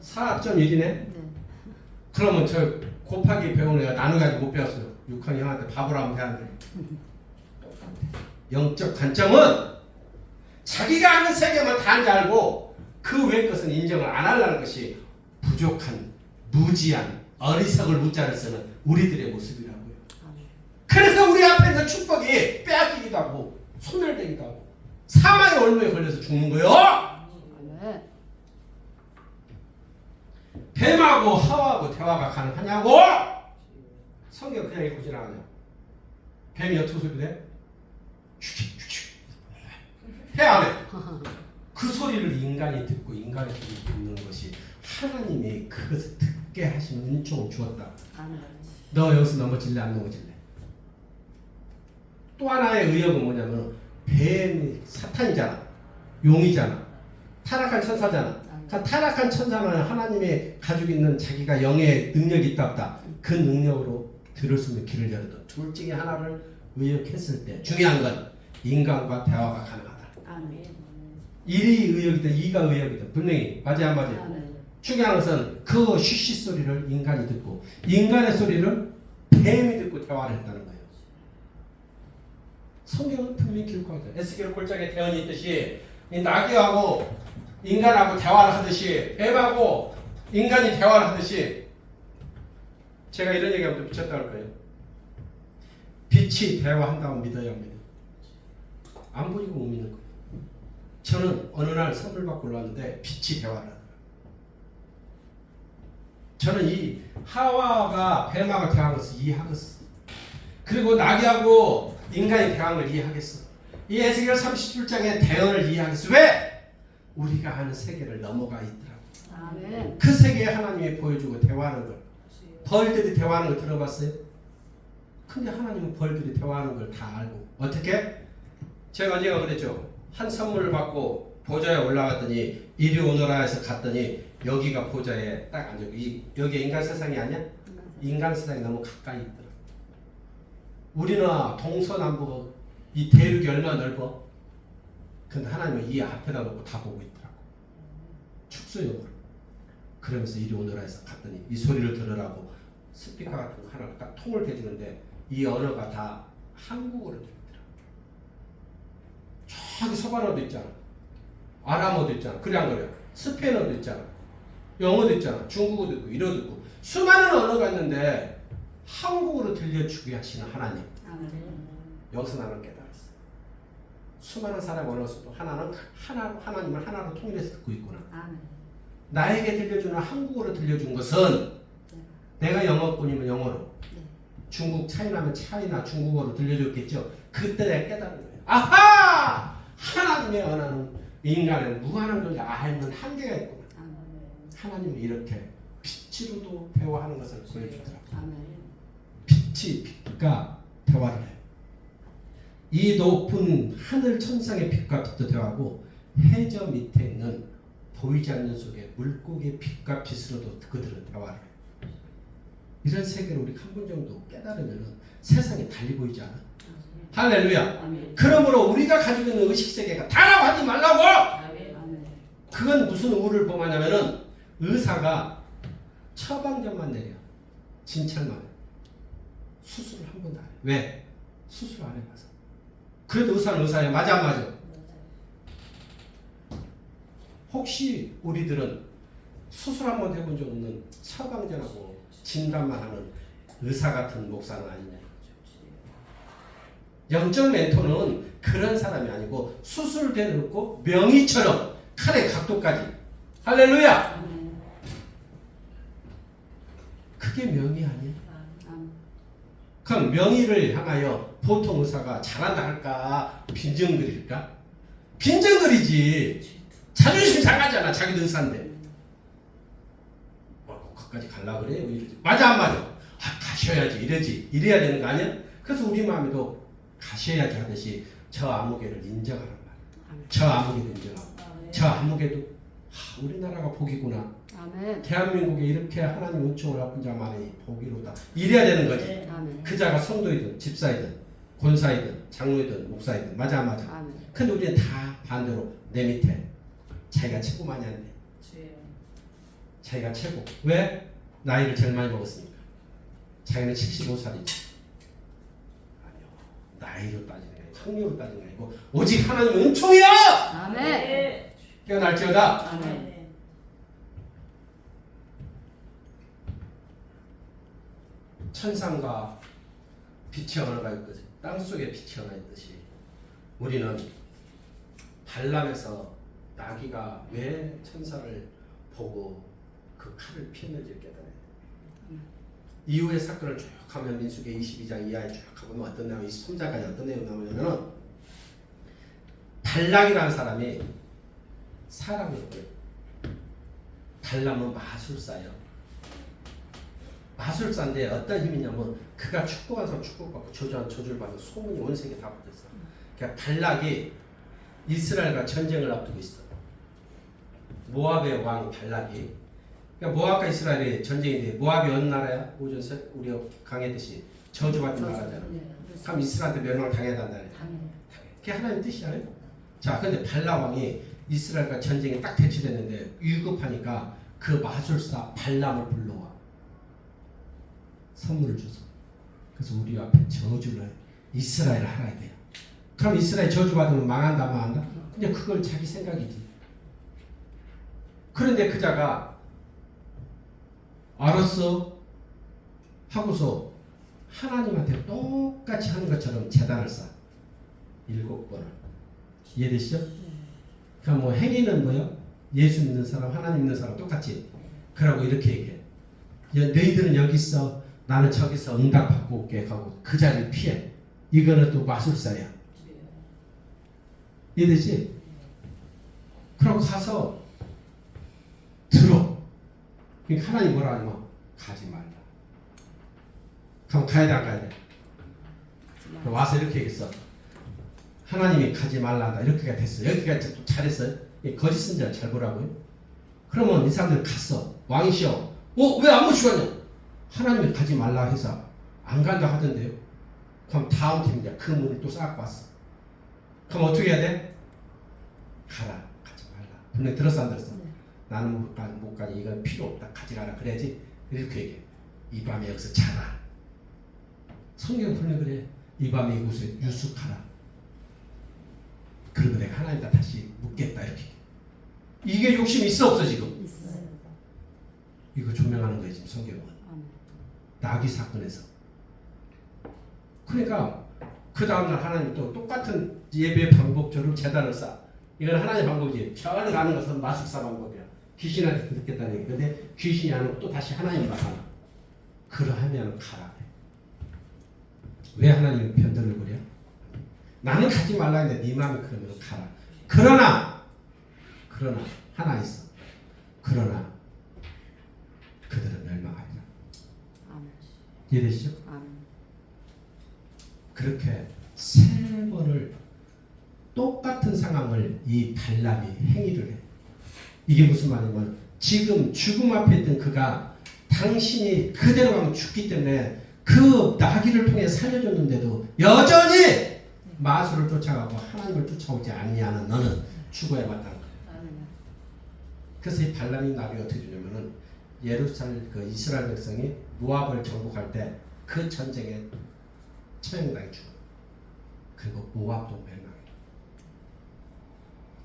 4.1이네. 네. 그러면 저 곱하기 배우는 애가 나누기 못 배웠어요. 6학년 형한테 밥을 하면 되는데. 영적 관점은 자기가 아는 세계만 다 알고 그 외의 것은 인정을 안 하려는 것이 부족한, 무지한, 어리석을 무자를 쓰는 우리들의 모습이라고요. 그래서 우리 앞에 있는 축복이 빼앗기기도 하고 소멸되기도 하고 사망의 올무에 걸려서 죽는 거예요. 뱀하고 하와하고 대화가 가능하냐고? 성경 그냥 읽고 지나가냐? 뱀이 어떻게 소리 돼? 해 안 해? 그 소리를 인간이 듣고 인간이 듣는 것이 하나님이 그것을 듣게 하신 은총을 주었다. 너 여기서 넘어질래 안 넘어질래? 또 하나의 의역은 뭐냐면 뱀이 사탄이잖아. 용이잖아. 타락한 천사잖아. 타락한 천사는 하나님의 가지고 있는 자기가 영의 능력이 있다 없다. 그 능력으로 들을 수 있는 길을 열어도 둘 중에 하나를 의역했을 때 중요한 건 인간과 대화가 가능하다. 아멘. 1이 의역이든 2가 의역이든 분명히 맞아야 안 맞아요. 아멘. 중요한 것은 그 쉬쉬 소리를 인간이 듣고 인간의 소리를 뱀이 듣고 대화를 했다는 거예요. 성경은 분명히 기록하죠. 에스겔 골짜기에 대언이 있듯이 이 나귀하고 인간하고 대화를 하듯이 뱀하고 인간이 대화를 하듯이 제가 이런 얘기하면 좀 미쳤다 할 거예요. 빛이 대화한다고 믿어야 합니다. 안 보이고 못 믿는 거예요. 저는 어느 날 선물 받고 올라왔는데 빛이 대화를 하더라고요. 저는 이 하와가 뱀하고 대화한 것을 이해하겠어. 그리고 나귀하고 인간이 대화한 걸 이해하겠어. 이 에스겔 37장의 대언을 이해하겠어. 왜? 우리가 아는 세계를 넘어가 있더라고. 아멘. 그 세계에 하나님이 보여주고 대화하는 걸. 벌들이 대화하는 걸 들어봤어요? 근데 하나님은 벌들이 대화하는 걸 다 알고. 어떻게? 제가 언제가 그랬죠. 한 선물을 받고 보좌에 올라갔더니 이리 오너라 해서 갔더니 여기가 보좌에 딱 앉아. 여기 인간 세상이 아니야? 인간 세상이 너무 가까이 있더라. 우리나 동서남북 이 대륙이 얼마나 넓어? 근데 하나님은 이 앞에다 놓고 다 보고 있더라고. 축소용으로. 그러면서 이리 오너라 해서 갔더니 이 소리를 들으라고 스피커 같은 거 하나 딱 통을 대주는데 이 언어가 다 한국어로 들리더라고. 저기 서바라도 있잖아. 아람어도 있잖아. 그래 안 그래요? 스페인어도 있잖아. 영어도 있잖아. 중국어도 있고 이러도 있고 수많은 언어가 있는데 한국어로 들려주게 하시는 하나님. 여기서 나는 깨달았어. 수많은 사람 언어서도 하나님을 하나로 통일해서 듣고 있구나. 나에게 들려주는 한국어로 들려준 것은 내가 영어권이면 영어로, 중국 차이나면 차이나 중국어로 들려줬겠죠. 그때 내가 깨달은 거예요. 아하! 하나님의 언어는 인간은 무한한 걸 알면 한계가 있구나. 하나님은 이렇게 빛으로도 대화하는 것을 보여주더라고요. 빛이 빛과 대화를 해요. 이 높은 하늘 천상의 빛과 빛도 대화하고 해저 밑에 있는 보이지 않는 속에 물고기의 빛과 빛으로도 그들은 대화를 해요. 이런 세계를 우리 한 번 정도 깨달으면 세상이 달리 보이지 않아? 할렐루야. 그러므로 우리가 가지고 있는 의식세계가 다라고 하지 말라고. 그건 무슨 우를 범하냐면은 의사가 처방전만 내려. 진찰만 해. 수술을 한 번도 안 해. 왜? 수술 안 해봐서. 그래도 의사는 의사야. 맞아 안 맞아? 혹시 우리들은 수술 한 번 해본 적 없는 처방전하고 진단만 하는 의사 같은 목사는 아니냐. 영적 멘토는 그런 사람이 아니고 수술대를 놓고 명의처럼 칼의 각도까지. 할렐루야. 그게 명의 아니야? 그럼 명의를 향하여 보통 의사가 잘한다 할까? 빈정거릴까? 빈정거리지. 자존심 상하잖아. 자기도 의사인데. 거기까지 갈라 그래? 이러지. 맞아 안 맞아? 아, 가셔야지. 이러지. 이래야 되는 거 아니야? 그래서 우리 마음에도 가셔야지 하듯이 저 아무개를 인정하란 말이야. 저 아무개도 인정하고 저 아무개도 우리나라가 복이구나. 아멘. 대한민국에 이렇게 하나님 은총을 갚은 자만이 복이로다. 이래야 되는 거지. 아멘. 그 자가 성도이든 집사이든 권사이든 장로이든 목사이든. 맞아 안 맞아? 아멘. 근데 우리는 다 반대로 내 밑에 자기가 최고만이 안 돼. 자기가 최고. 왜? 나이를 제일 많이 먹었으니까. 자기는 75살이지. 아니요. 나이로 따지는 게 아니고 학력으로 따지는 게 아니고 오직 하나님 은총이야. 아멘. 깨어날지어다. 아멘. 천상과 빛이 하나가 있듯이 땅속에 빛이 하나 있듯이 우리는 발람에서 나귀가 왜 천사를 보고 그 칼을 피했는지 깨달아야 돼. 이후의 사건을 쭉 하면 민수기 22장 이하에 쭉 가보면 어떤 내용, 23장까지 어떤 내용 나오냐면은 발락이라는 사람이 사람이었고요. 발람은 마술사예요. 마술사인데 어떤 힘이냐면 그가 축복해서 축복받고 저주를 받는 소문이 온 세계에 다 퍼졌어. 그러니까 발락이 이스라엘과 전쟁을 앞두고 있어. 모압의 왕 발락이. 그러니까 모압과 이스라엘이 전쟁인데 모압이 어느 나라야? 오전에 우리가 강의했듯이 저주받는 나라잖아. 그럼 이스라엘한테 멸망을 당해야 한다네. 그게 하나님 뜻이잖아요. 자, 근데 발락 왕이 이스라엘과 전쟁이 딱 대치됐는데 위급하니까 그 마술사 발람을 불러와. 선물을 줘서. 그래서 우리 앞에 저주를 이스라엘을 하라야 돼요. 그럼 이스라엘 저주받으면 망한다 망한다? 근데 그걸 자기 생각이지. 그런데 그 자가 알았어 하고서 하나님한테 똑같이 하는 것처럼 제단을 쌓아. 7번을. 이해되시죠? 그럼 뭐 행위는 뭐요? 예수 믿는 사람, 하나님 믿는 사람 똑같이. 그러고 이렇게 얘기해. 너희들은 여기 있어. 나는 저기서 응답받고 올게 하고 그 자리를 피해. 이거는 또 마술사야. 이해되지? 그럼 가서 들어. 그러니까 하나님 뭐라 하냐면 가지 말라. 그럼 가야 돼 안 가야 돼? 와서 이렇게 얘기했어. 하나님이 가지 말라 한다. 이렇게가 됐어. 여기까지 또 잘했어요. 거짓 선지자 잘 보라고요. 그러면 이 사람들 갔어. 왕이시여. 왜 안 모시겠냐? 하나님이 가지 말라 해서 안 간다 하던데요. 그럼 다음 팀이야. 그 문을 또 쌓고 왔어. 그럼 어떻게 해야 돼? 가라. 가지 말라. 분명히 들었어 안 들었어? 나는 못 가니 이건 필요 없다. 가져가라. 그래야지. 이렇게 얘기해. 이 밤에 여기서 자라. 성경 분명히 그래. 이 밤에 이곳에 유숙하라. 그리고 내가 하나님과 다시 묻겠다. 이렇게. 이게 욕심이 있어 없어 지금? 있어요. 이거 조명하는 거예요 지금 성경은. 나귀 사건에서. 그러니까 그 다음날 하나님 또 똑같은 예배 방법처럼 제단을 쌓아. 이건 하나님의 방법이지. 저리 가는 것은 마술사 방법이야. 귀신한테 듣겠다는 얘기. 근데 귀신이 안 오고 또 다시 하나님 만나. 그러하면 가라. 왜 하나님 편들을 그려? 나는 가지 말라 했는데 네 마음이 그러면 가라. 그러나 그러나 하나 있어. 그러나 그들은 멸망하리라. 이해되시죠? 그렇게 세 번을 똑같은 상황을 이 발람이 행위를 해. 이게 무슨 말이냐면 지금 죽음 앞에 있던 그가 당신이 그대로 가면 죽기 때문에 그 나귀를 통해 살려줬는데도 여전히 마술을 쫓아가고 하나님을 쫓아오지 않냐는 너는 죽어야 마땅한 거야. 그래서 이 발람이 나귀가 어떻게 되냐면은 예루살렘 그 이스라엘 백성이 모압을 정복할 때 그 전쟁에 처형당해 죽어. 그리고 모압도 멸망해.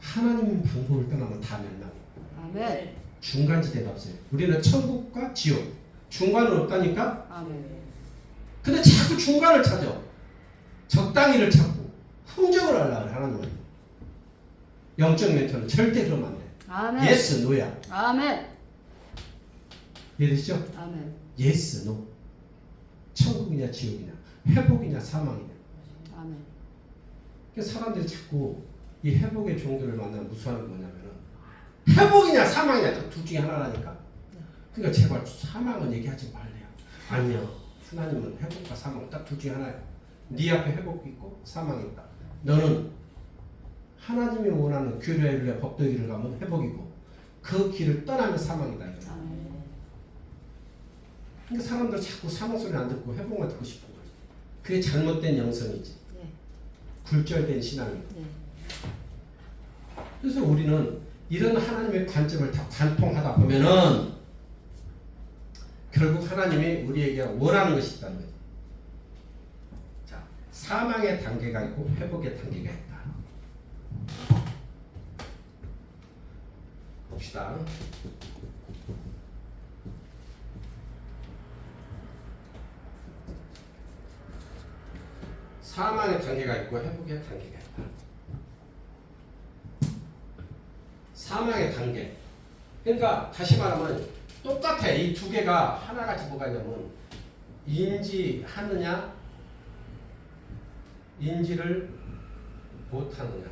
하나님 방법을 떠나면 다 멸망해. 아멘. 중간지대가 없어요. 우리는 천국과 지옥 중간은 없다니까. 아멘. 근데 자꾸 중간을 찾아. 적당히를 찾고 흥정을 하려고 그래. 하나님은 영적 멘토는 절대 그러면 안 돼. 아멘. 예스 노야. 아멘. 이해되시죠? 아멘. 예스 노. 천국이냐 지옥이냐 회복이냐 사망이냐. 아멘. 그러니까 사람들이 자꾸 이 회복의 종교를 만나면 무서워하는 게 뭐냐면은 회복이냐 사망이냐 둘 중에 하나라니까. 그러니까 제발 사망은 얘기하지 말래요. 아니요. 하나님은 회복과 사망 딱 둘 중에 하나예요. 네 앞에 회복이 있고 사망이 있다. 너는 하나님이 원하는 규례의 윤례 법도의 길을 가면 회복이고 그 길을 떠나면 사망이다. 이거. 그러니까 사람들 자꾸 사망 소리 안 듣고 회복만 듣고 싶은 거지. 그게 잘못된 영성이지. 네. 굴절된 신앙이고. 네. 그래서 우리는 이런 하나님의 관점을 다 관통하다 보면은 결국 하나님이 우리에게 원하는 것이 있다는 거지. 자, 사망의 단계가 있고 회복의 단계가 있다. 봅시다. 사망의 단계가 있고 회복의 단계가 있다. 사망의 단계. 그러니까 다시 말하면 똑같아. 이 두 개가 하나같이 뭐가 있냐면 인지하느냐 인지를 못하느냐.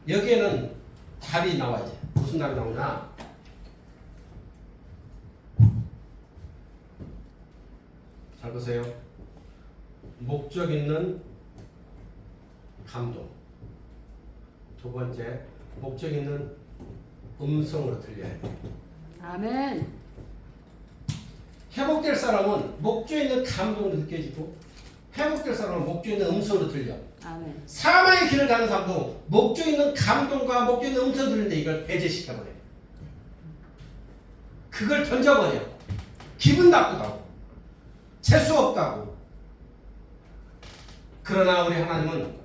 여기에는 답이 나와야지. 무슨 답이 나오냐. 잘 보세요. 목적 있는 감동. 두 번째, 목적 있는 음성으로 들려야 돼. 아멘. 회복될 사람은 목적 있는 감동으로 느껴지고 회복될 사람은 목적 있는 음성으로 들려. 아멘. 사망의 길을 가는 사람도 목적 있는 감동과 목적 있는 음성을 들리는데 이걸 배제시켜버려. 그걸 던져버려. 기분 나쁘다고. 재수 없다고. 그러나 우리 하나님은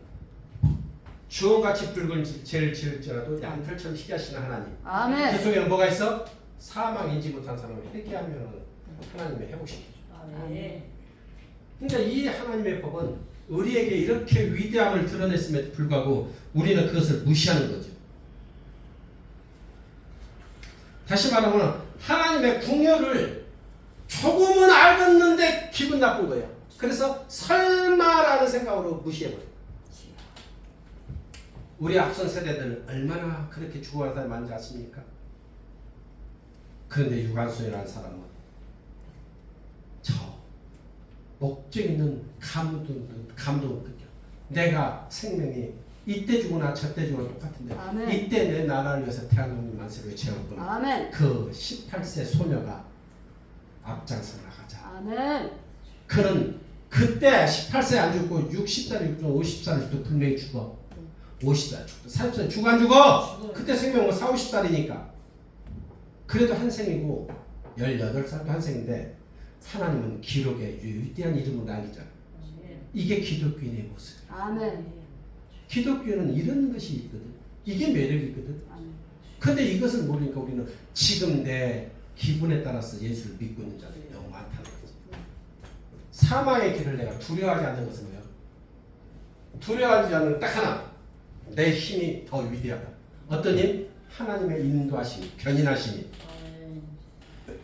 주홍같이 붉은 죄를 지을지라도 양털처럼 희귀하시는 하나님. 아멘. 그 속에는 뭐가 있어? 사망 인지 못한 사람을 회개하면 하나님의 회복시키죠. 아멘. 그러니까 이 하나님의 법은 우리에게 이렇게 위대함을 드러냈음에도 불구하고 우리는 그것을 무시하는 거죠. 다시 말하면 하나님의 궁유를 조금은 알았는데 기분 나쁜 거예요. 그래서 설마라는 생각으로 무시해버려요. 우리 앞선 세대들은 얼마나 그렇게 죽어가다 많이 아십니까? 그런데 유관순이라는 사람은 저 목적 있는 감동을 느껴. 내가 생명이 이때 죽으나 저때 죽으나 똑같은데 아멘. 이때 내 나라를 위해서 태어난 만세를 외쳐보면 아멘. 그 18세 소녀가 앞장서 나가자. 아멘. 그는 그때 18세 안 죽고 60살이 죽고 50살이 죽도 분명히 죽어. 50살 죽고 30살 죽어 안 죽어? 그때 생명은 40, 50살이니까. 그래도 한 생이고 18살도 한 생인데 하나님은 기록에 위대한 이름을 남기잖아. 이게 기독교인의 모습. 아멘. 기독교는 이런 것이 있거든. 이게 매력이거든. 근데 이것을 모르니까 우리는 지금 내 기분에 따라서 예수를 믿고 있는 자들이 너무 많다는 거지. 사망의 길을 내가 두려워하지 않는 것은 뭐예요? 두려워하지 않는 딱 하나. 내 힘이 더 위대하다. 어떤 힘? 하나님의 인도하심, 견인하심이.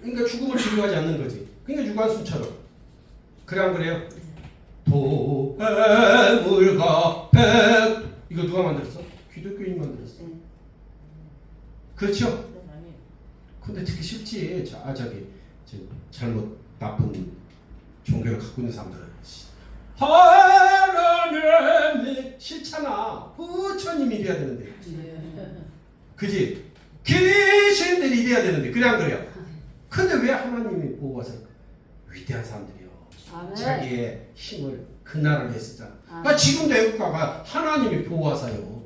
그러니까 죽음을 두려워하지 않는 거지. 그러니까 유관순처럼. 그래 안 그래요? 도물과 백 이거 누가 만들었어? 기독교인이 만들었어. 그렇죠? 근데 듣기 싫지. 저기 잘못 나쁜 종교를 갖고 있는 사람들은 하나님 싫잖아. 부처님이 이래야 되는데. 그지? 귀신들이 이래야 되는데 그래 안 그래요? 근데 왜 하나님이 보고서 위대한 사람들이요. 아멘. 자기의 힘을 그 나라를 했었잖아. 그러니까 지금도 애국가가 하나님이 보호하사요.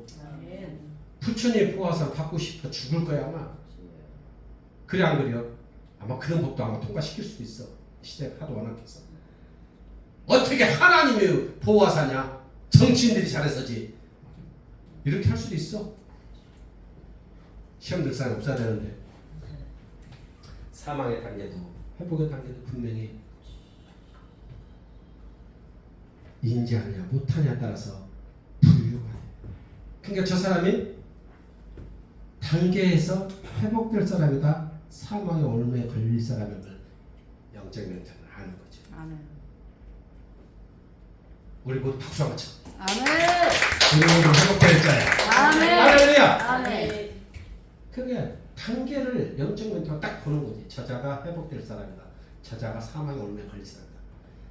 부처님이 보호하사 받고 싶어 죽을 거야 아마. 그래 안 그래요? 아마 그런 법도 아마 통과시킬 수도 있어. 시대가 하도 완악해서. 어떻게 하나님이 보호하사냐? 정치인들이 잘했었지. 이렇게 할 수도 있어. 시험 들 사람이 없어야 되는데. 사망의 단계도 회복의 단계도 분명히 인지하느냐 못하냐에 따라서 분류가 돼. 그러니까 저 사람이 단계에서 회복될 사람이다, 사망의 올무에 걸릴 사람임을 영적 멘트는 아는 거죠. 아멘. 우리 모두 박수 한번 쳐. 아멘. 우리 모두 회복될 자야. 아멘. 할렐루야. 아멘. 그게 단계를 영적 멘트가 딱 보는 거지. 저자가 회복될 사람이다. 저자가 사망의 올무에 걸릴 사람이다.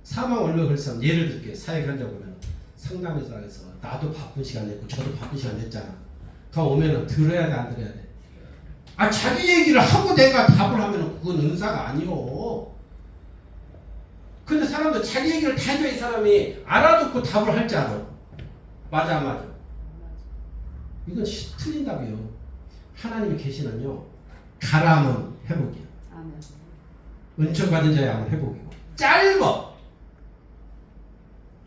사망 올무에 걸릴 사람 예를 들게 사회 현장 보면 상담회사에서 나도 바쁜 시간 냈고 저도 바쁜 시간 냈잖아. 더 오면은 들어야 돼 안 들어야 돼? 아 자기 얘기를 하고 내가 답을 하면은 그건 은사가 아니요. 근데 사람들 자기 얘기를 다 해줘야 이 사람이 알아듣고 답을 할 줄 알아. 맞아 안 맞아? 이건 틀린 답이요. 하나님이 계시면요 가라면 회복이야. 아멘. 은총 받은 자의 양은 회복이고 짧어.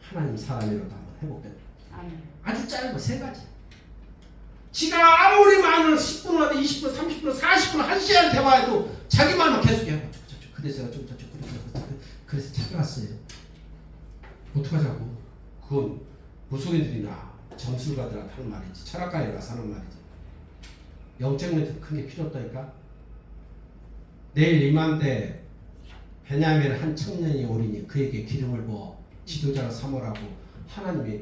하나님 사람이라도 한번 회복돼. 아멘. 아주 짧아. 세 가지. 지가 아무리 많은 10분 하든 20분, 30분, 40분, 1시간 대화해도 자기 말만 계속해. 그래서 그래서 찾아왔어요. 어떡하자고. 그건 무속인들이나 점술가들한테 하는 말이지. 철학가들이라서 하는 말이지. 영적 멘트 큰 게 필요 없다니까. 내일 이맘때 베냐민 한 청년이 오리니 그에게 기름을 부어 지도자를 삼으라고 하나님이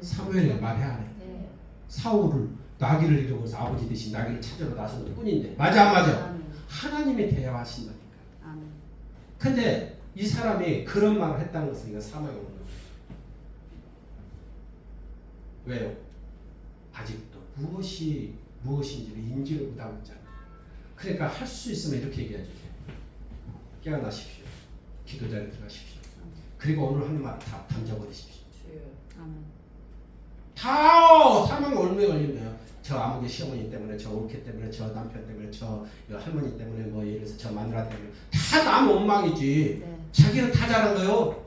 사무엘에게 말해야 하네. 네. 사울을 나귀를 잃어버려서 아버지 대신 나귀를 찾으러 나선 것 뿐인데 맞아 안 맞아? 아멘. 하나님이 대화하신다니까. 아멘. 근데 이 사람이 그런 말을 했다는 것은 이건 사망이 오는 거예요. 왜요? 아직도 무엇인지를 인지를 못하고 있잖아. 그러니까 할 수 있으면 이렇게 얘기하죠. 깨어나십시오. 기도 자리에 들어가십시오. 그리고 오늘 하는 말 다 던져버리십시오. 아멘. 다 사망 올무에 걸리면 저 아무개 시어머니 때문에 저 올케 때문에 저 남편 때문에 저 할머니 때문에 뭐 예를 들어서 저 마누라 때문에 다 남 원망이지. 네. 자기는 다 잘한 거요.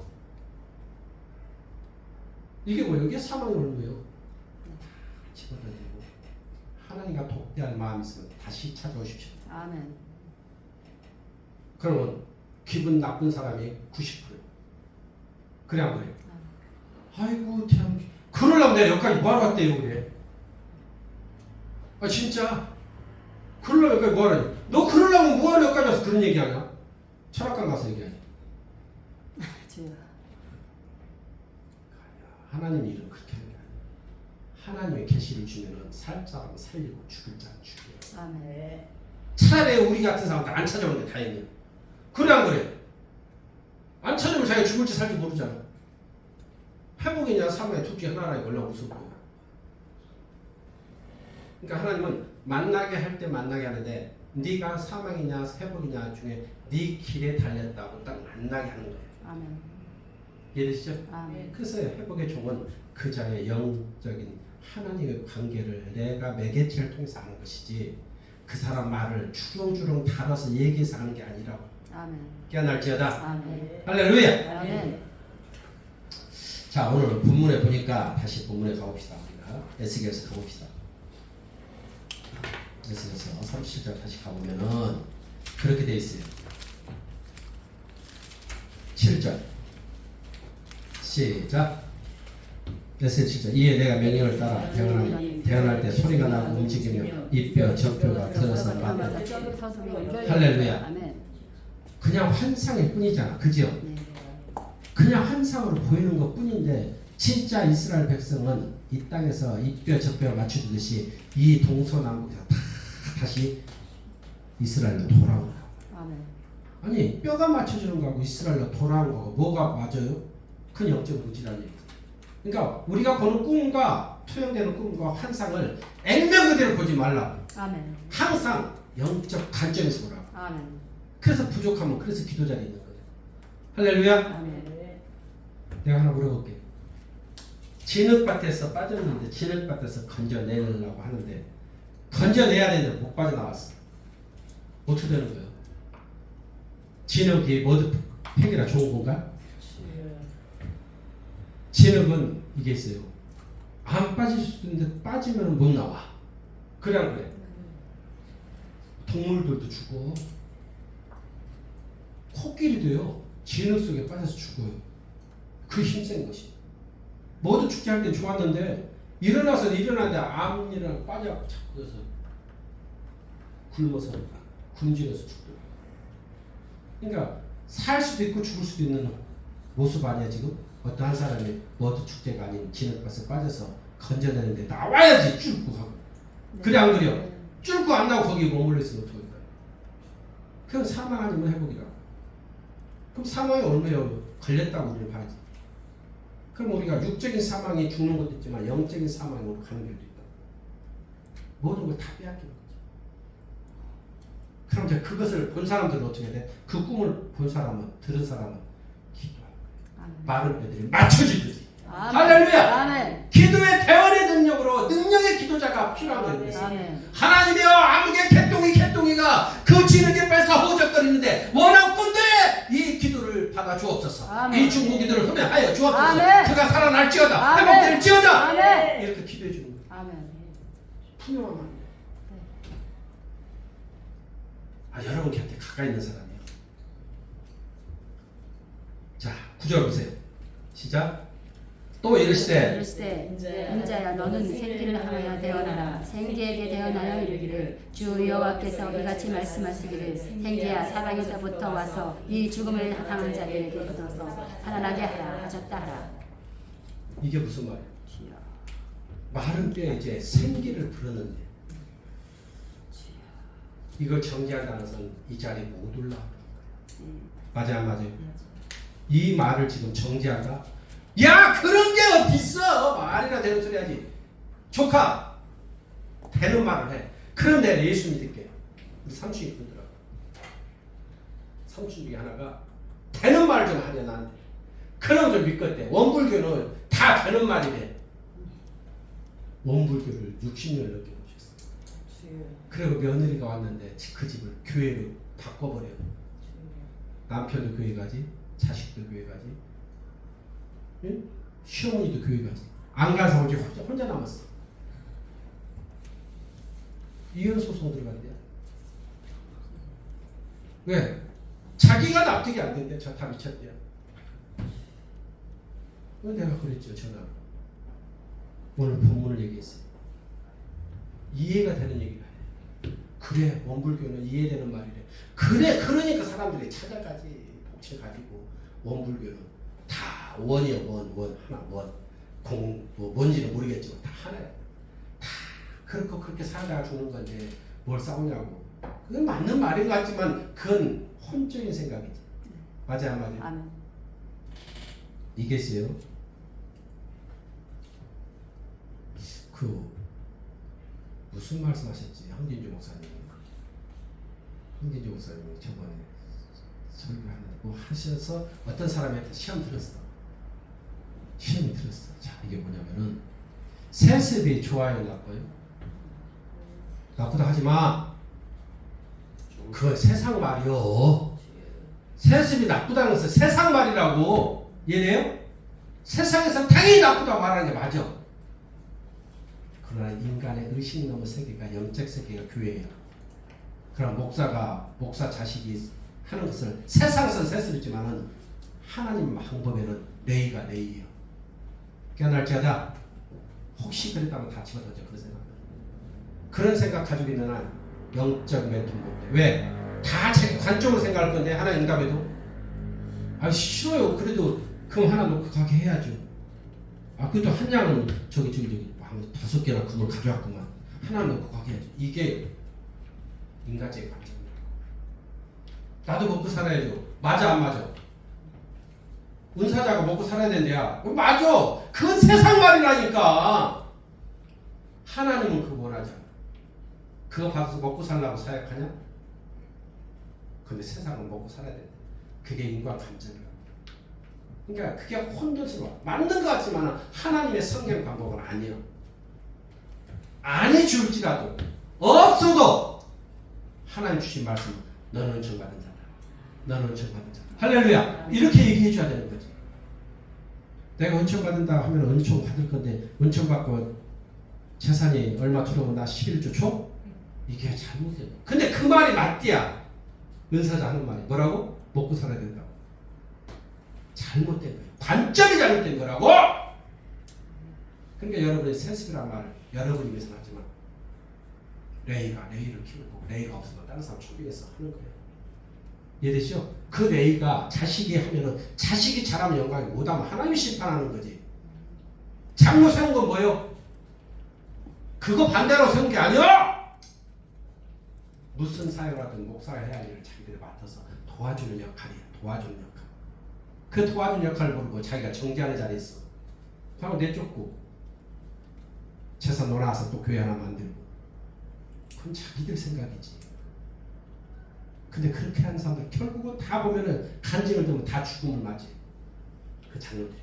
이게 뭐예요? 이게 사망의 올무예요. 집어던지고 하나님과 독대할 마음이 있으면 다시 찾아오십시오. 아멘. 그러면 기분 나쁜 사람이 90%. 그래 안 그래요? 아이고 참 그러려면 내가 여기까지 뭐하러 왔대요 그래. 아 진짜 그러려면 여기까지 뭐하러 너 그러려면 뭐하러 여기까지 와서 그런 얘기하냐? 철학관 가서 얘기하냐? 주여. 하나님이 일은 그렇게 하는 게 아니야. 하나님의 계시를 주면은 살 사람은 살리고 죽을 자는 죽여요. 아멘. 차라리 우리 같은 사람들 안 찾아오는데 다행이야. 그래 안 그래? 안 찾아오면 자기가 죽을지 살지 모르잖아. 회복이냐 사망의 둘 중에 하나라 이걸로 무슨 거야. 그러니까 하나님은 만나게 할 때 만나게 하는데 네가 사망이냐 회복이냐 중에 네 길에 달렸다고 딱 만나게 하는 거예요. 아멘. 이해되시죠? 아멘. 그래서 회복의 종은 그 자의 영적인 하나님의 관계를 내가 매개체를 통해서 하는 것이지 그 사람 말을 주렁주렁 달아서 얘기해서 하는 게 아니라고. 아멘. 깨어날지어다. 아멘. 할렐루야. 아멘. 자 오늘 본문에 보니까 다시 본문에 가봅시다. 우리가 에스겔서 가봅시다. 에스겔서 37절 다시 가보면은 그렇게 돼 있어요. 7절 시작. 에스겔 7절 이에 내가 명령을 따라 대언할 때 소리가 나고 움직이며 이뼈 저뼈가 들어서 맞다. 할렐루야. 아멘. 그냥 환상일 뿐이잖아. 그죠? 네. 그냥 환상으로 보이는 것 뿐인데 진짜 이스라엘 백성은 이 땅에서 이 뼈 저 뼈 맞춰주듯이 이 동서남북에서 다 다시 이스라엘로 돌아오는 거예요. 아니 뼈가 맞춰주는 거하고 이스라엘로 돌아오는 거하고 뭐가 맞아요? 그 영적 무지라는 얘기. 그러니까 우리가 보는 꿈과 투영되는 꿈과 환상을 액면 그대로 보지 말라. 아멘. 항상 영적 관점에서 보라고. 아멘. 그래서 부족하면 그래서 기도 자리에 있는 거예요. 할렐루야. 아멘. 내가 하나 물어볼게. 진흙밭에서 빠졌는데 진흙밭에서 건져내려고 하는데 건져내야 되는데 못 빠져나왔어. 어떻게 되는 거예요? 진흙이 모두 팩이라 좋은 건가? 진흙은 이게 있어요. 안 빠질 수도 있는데 빠지면 못 나와. 그래 안 그래? 동물들도 죽어. 코끼리도요. 진흙 속에 빠져서 죽어요. 그 힘센 것이. 모두 죽게 할 땐 좋았는데 일어나서 일어나는데 암이랑 빠져갖고 자꾸 그래서 굶어서 굶주려서 죽더라고요. 그러니까 살 수도 있고 죽을 수도 있는 모습 아니야 지금? 어떤 한 사람이 모두 축제가 아닌 진흙밭에 빠져서 건져내는데 나와야지 쫄고 하고. 그래 안 그래요? 쫄고 안 나오고 거기 머물러 있으면 어떡할까요? 그건 사망 아니면 회복이라고. 그럼 사망이 얼마요? 걸렸다고 우리는 봐야지. 그럼 우리가 육적인 사망이 죽는 것도 있지만 영적인 사망으로 가는 길도 있다. 모든 걸 다 빼앗기는 거죠. 그럼 이제 그것을 본 사람들은 어떻게 돼? 그 꿈을 본 사람은, 들은 사람은 기도하는 거예요. 마른 뼈들이 맞춰지듯이. 할렐루야! 아멘. 기도의 대원의 능력으로 능력의 기도자가 필요한 거예요. 하나님이여 아무개 개똥이가 그 진흙에 뺏어 허우적거리는데 원하건대 이 기도를 받아 주옵소서. 아멘. 이 중보 기도를 흠행하여 주옵소서. 아멘. 그가 살아날지어다. 아멘. 회복될지어다. 아멘. 이렇게 기도해 주는 거예요. 아멘. 분명한 말이에요. 여러분 곁에 가까이 있는 사람이에요. 자, 9절 보세요. 시작. 또 이르시되 인자야 너는 생기를 향하여 대언하라. 생기에게 대언하여 이르기를 주 여호와께서 이같이 말씀하시기를 생기야 사방에서부터 와서 이 죽음을 당한 자들에게 얻어서 살아나게 하라 하셨다 하라. 이게 무슨 말이에요? 마른 뼈에 이제 생기를 불었는데 이걸 정지한다는 것은 이 자리에 못 올라가는 거예요. 맞아요, 맞아요. 이 말을 지금 정지한다. 야 그런 게 어디 있어? 말이나 되는 소리 하지. 조카 되는 말을 해. 그럼 내가 예수 믿을게. 우리 삼촌이 그러더라고. 삼촌 중에 하나가 되는 말을 좀 하냐 나한테. 그럼 좀 믿겠대. 원불교는 다 되는 말이래. 원불교를 60년을 넘게 모셨어. 그리고 며느리가 왔는데 그 집을 교회로 바꿔버려요. 남편도 교회 가지, 자식도 교회 가지, 응? 시어머니도 교회 가지. 안 가서 혼자 남았어. 이혼 소송 들어간대요. 왜? 자기가 납득이 안 된대. 저 다 미쳤대요. 내가 그랬죠. 전화. 오늘 본문을 얘기했어요. 이해가 되는 얘기가 해. 그래, 원불교는 이해되는 말이래. 그래, 그러니까 사람들이 찾아가지. 복채 가지고 원불교는 다 원이요, 원 하나, 뭐 뭔지는 모르겠지만 다 하나야. 다 그렇고 그렇게 살다가 죽는 건데 뭘 싸우냐고. 그건 맞는 말인 것 같지만 그건 혼적인 생각이지. 맞아, 안 맞아? 아멘. 이게요. 무슨 말씀하셨지? 황진주 목사님. 황진주 목사님 저번에 설교하는 뭐 하셔서 어떤 사람한테 시험이 들었어. 자, 이게 뭐냐면은 세습이 좋아요, 나빠요? 나쁘다 하지 마. 그건 세상 말이요. 세습이 나쁘다는 것은 세상 말이라고. 이해돼요? 세상에서 당연히 나쁘다고 말하는 게 맞아. 그러나 인간의 의식 넘은 세계가 영적 세계가 교회예요. 그럼 목사 자식이 하는 것을 세상에서는 세습이지만은 하나님 방법에는 레이가 레이예요. 깨어날지어다. 혹시 그랬다면 다 집어던져. 그런 생각 가지고 있는 한 영적 멘토 못 돼. 왜? 다 제 관점으로 생각할 건데 하나 응답해도 싫어요. 그래도 그럼 하나 놓고 가게 해야죠. 그것도 한 양은 저기 한 5개나 금을 가져왔구만. 하나 넣고 가게 해야지. 이게 인간적인 감정이야. 나도 먹고 살아야죠. 맞아 안 맞아? 은사자가 먹고 살아야 된대야. 맞아. 그건 세상 말이라니까. 하나님은 그거 원하잖아. 그거 받아서 먹고 살라고 사역하냐? 근데 세상은 먹고 살아야 된다. 그게 인간 감정이야. 그러니까 그게 혼돈스러워. 맞는 것 같지만 하나님의 성경 방법은 아니야. 아니 줄지라도 없어도 하나님 주신 말씀, 너는 은총받은 자다. 너는 은총받은 자다. 할렐루야. 이렇게 얘기해 줘야 되는 거지. 내가 은총받는다 하면 은총 받을 건데 은총받고 재산이 얼마 들어오면 나 11조 줘? 이게 잘못이야. 근데 그 말이 맞디야. 은사자 하는 말이 뭐라고? 먹고 살아야 된다고. 잘못된 거예요. 관점이 잘못된 거라고. 그러니까 여러분이 세습이란 말을 여러분이 위해서는 하지만 레이가 레이를 키우고 레이가 없어도 다른 사람 초빙해서 하는 거예요. 이해되시죠? 그 레이가 자식이 하면은 자식이 잘하면 영광이고 못하면 하나님이 심판하는 거지. 장로 세운 건 뭐예요? 그거 반대로 세운 게 아니야. 무슨 사역을 하든 목사가 해야 할 일을 자기들이 맡아서 도와주는 역할이야. 도와주는 역할. 그 도와주는 역할을 모르고 자기가 정지하는 자리에 있어. 바로 내쫓고 재산 놀아서 또 교회 하나 만들고. 그건 자기들 생각이지. 근데 그렇게 하는 사람들 결국은 다 보면은 간증을 들으면 다 죽음을 맞이. 그 자녀들이.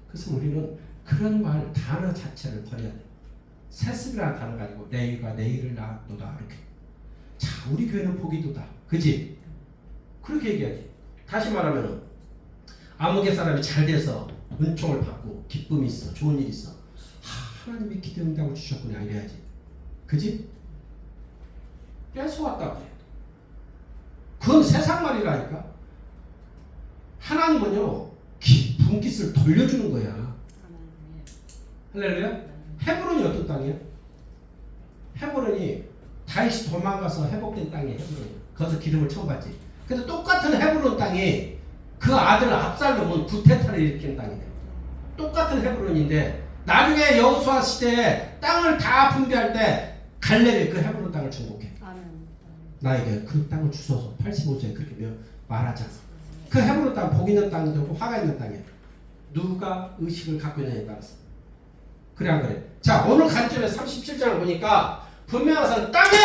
그래서 우리는 그런 말 단어 자체를 버려야 돼. 세습이라는 단어 가지고 내일과 내일을 낳았도다 이렇게. 자, 우리 교회는 복이도다. 그지? 그렇게 얘기하지. 다시 말하면은 아무개 사람이 잘 돼서 은총을 받고 기쁨이 있어, 좋은 일이 있어. 하나님이 기도 응답을 주셨구나 이래야지. 그지? 뺏어왔다 그래. 그건 세상 말이라니까. 하나님은요 분깃을 돌려주는 거야. 할렐루야. 헤브론이 어떤 땅이야? 헤브론이 다윗이 도망가서 회복된 땅이 헤브론이야. 거기서 기름을 처음 받지. 근데 똑같은 헤브론 땅이 그 아들 압살롬은 구테타를 일으킨 땅이래. 똑같은 헤브론인데 나중에 여호수아 시대에 땅을 다 분배할 때 갈렙이 그 헤브론 땅을 정복해. 나에게 그 땅을 주소서. 85세에 그렇게 말하자. 그 헤브론 땅 복 있는 땅이 되고 화가 있는 땅이야. 누가 의식을 갖고 있느냐에 따라서. 그래 안 그래? 자, 오늘 관점에 37장을 보니까 분명한 것은 땅에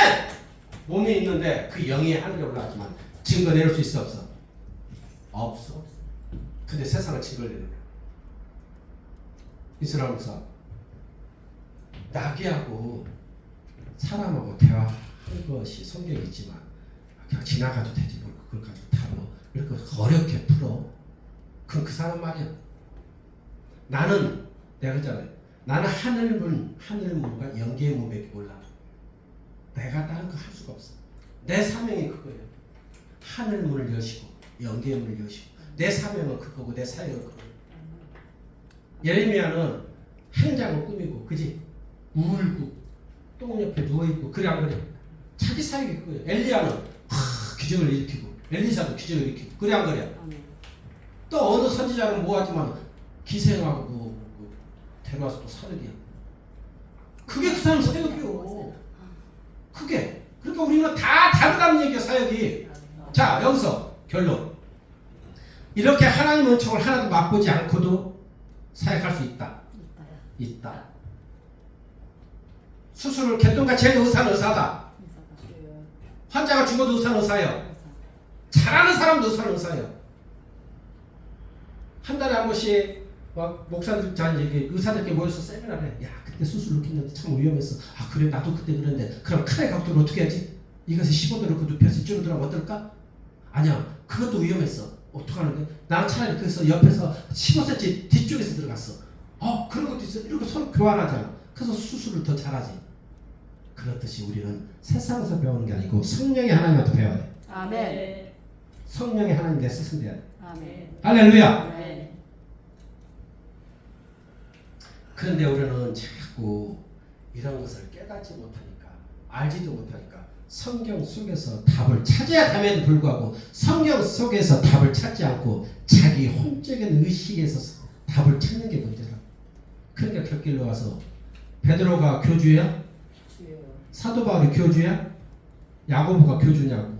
몸이 있는데 그 영이 하늘에 올라가지만 증거 내릴 수 있어 없어? 없어. 근데 세상은 증거를 내는 거야. 이스라엘 목사 나귀하고 사람하고 대화할 것이 성경에 있지만 그냥 지나가도 되지 뭘 그걸 가지고 다뤄 이렇게 어렵게 풀어. 그건 그 사람 말이야. 나는 내가 그랬잖아요. 나는 하늘문과 영계의 문밖에 몰라. 내가 다른 거 할 수가 없어. 내 사명이 그거예요. 하늘문을 여시고 영계의 문을 여시고 내 사명은 그거고 내 사역은 그거예요. 예레미야는 행장을 꾸미고 그지? 울고 똥 옆에 누워있고 그래 안 그래? 자기 사역이 그거예요. 엘리야는 기적을 일으키고 엘리사도 기적을 일으키고 그래 안 그래? 또 어느 선지자는 뭐하지만 기생하고 데려와서 또 사역이야. 그게 그 사람 사역이요. 그게. 그러니까 우리는 다 다르다는 얘기야 사역이. 자, 여기서 결론. 이렇게 하나님의 은총을 하나도 맛보지 않고도 사역할 수 있다. 있다. 수술을 개똥같이 해도 의사는 의사다. 환자가 죽어도 의사는 의사예요. 잘하는 사람도 의사는 의사예요. 한 달에 한 번씩 막 목사들 의사들끼리 모여서 세미나를 해. 야, 그때 수술 넣겠는데 참 위험했어. 아, 그래 나도 그때 그랬는데 그럼 칼의 각도를 어떻게 하지? 이것을 15도로 그 눕혀서 이쪽으로 들어가면 어떨까? 아니야, 그것도 위험했어. 어떡하는데? 나는 차라리 그래서 옆에서 15cm 뒤쪽에서 들어갔어. 그런 것도 있어. 이렇게 서로 교환하잖아. 그래서 수술을 더 잘하지. 그렇듯이 우리는 세상에서 배우는 게 아니고 성령의 하나님한테 배워야 돼. 아멘. 성령의 하나님 내 스승 돼야 돼. 아멘. 할렐루야. 아멘. 그런데 우리는 자꾸 이런 것을 깨닫지 못하니까 알지도 못하니까 성경 속에서 답을 찾아야 됨에도 불구하고 성경 속에서 답을 찾지 않고 자기 혼적인 의식에서 답을 찾는 게 문제라. 그러니까 곁길로 와서 베드로가 교주야? 사도 바울이 교주야? 야고보가 교주냐고.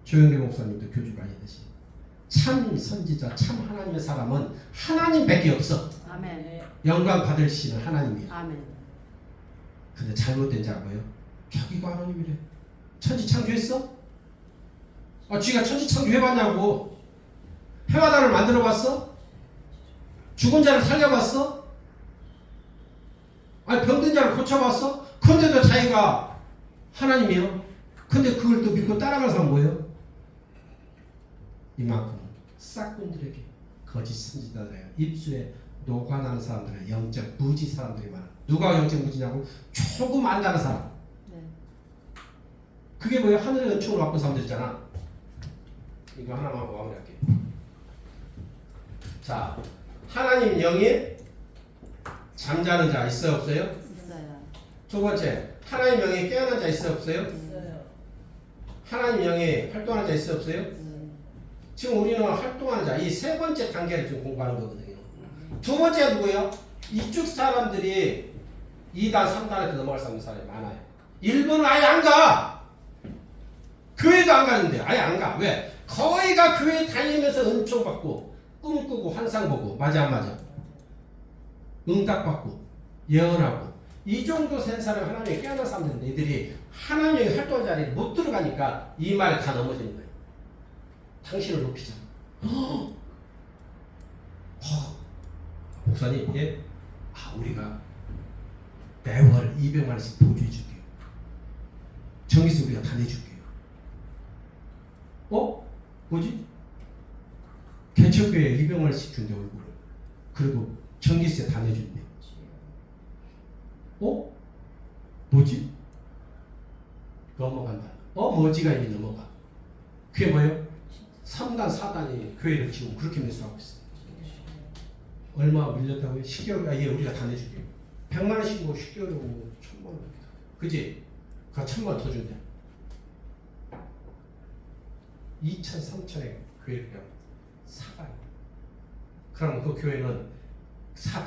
조영기 목사님도 교주가 아니듯이 참 선지자, 참 하나님의 사람은 하나님밖에 없어. 아멘. 영광 받을 신은 하나님이야. 아멘. 근데 잘못된 자고요. 자기가 하나님이래. 천지 창조했어? 쥐가 천지 창조해봤냐고. 해와 달을 만들어봤어? 죽은 자를 살려봤어? 아니 병든 자를 고쳐봤어? 그런데도 자기가 하나님이요. 근데 그걸 또 믿고 따라갈 사람 뭐예요? 이만큼 싹꾼들에게 거짓 선지자들에게 입술에 녹아나는 사람들은 영적 무지 사람들이 많아. 누가 영적 무지냐고? 조금 안다는 사람. 네. 그게 뭐예요? 하늘의 은총을 받고 사람들 있잖아. 이거 하나만 하고 마무리할게. 자, 하나님 영이 잠자는 자 있어요 없어요? 있어요. 두 번째, 하나님 영이 깨어난 자 있어요 없어요? 있어요. 하나님 영이 활동하는 자 있어요 없어요? 지금 우리는 활동하는 자, 이 세 번째 단계를 지금 공부하는 거거든요. 두 번째가 누구예요? 이쪽 사람들이 2단, 3단에 넘어갈 수 있는 사람이 많아요. 1번은 아예 안 가. 교회도 안 가는데 아예 안 가. 왜? 거의가 교회 다니면서 은총 받고 꿈꾸고 환상 보고 맞아 안 맞아? 응답 받고 예언하고 이 정도 센 사람이 하나님이 깨어난 사람들인데 이들이 하나님의 활동 자리에 못 들어가니까 이 말에 다 넘어지는 거예요. 당신을 높이자. 목사님, 예? 우리가 매월 200만 원씩 보조해 줄게요. 전기세 우리가 다 내줄게요. 뭐지? 개척교회에 200만 원씩 준대 얼굴을. 그리고 전기세 다 내준대. 뭐지? 넘어간다. 뭐지가 이미 넘어가. 그게 뭐예요? 3단, 4단이 교회를 지금 그렇게 매수하고 있어요. 얼마 밀렸다고요? 10개월, 우리가 다 내줄게요. 100만 원씩 10개월에 1000만 원. 그지? 그 1000만 원 더 준대. 2천, 3천에 교회를 그냥 사가요. 그럼 그 교회는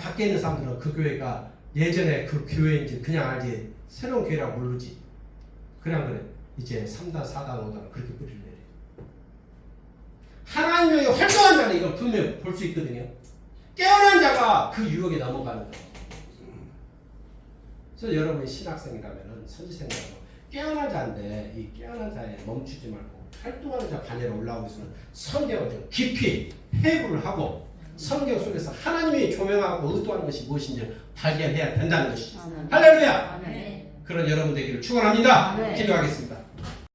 밖에 있는 사람들은 그 교회가 예전에 그 교회인지 그냥 알지 새로운 교회라고 모르지. 그냥 그래. 이제 3단, 4단, 5단 그렇게 뿌리를 내려. 하나님의 활동한 자는 이걸 분명 볼 수 있거든요. 깨어난 자가 그 유혹에 넘어가는 거예요. 그래서 여러분이 신학생이라면 선지생이라면 깨어난 자인데 이 깨어난 자에 멈추지 말고 활동하는 자 반열에 올라오고 있으면 성경을 좀 깊이 해부를 하고 성경 속에서 하나님이 조명하고 의도하는 것이 무엇인지 발견해야 된다는 것이죠. 할렐루야! 아멘. 그런 여러분 되기를 축원합니다. 아멘. 기도하겠습니다.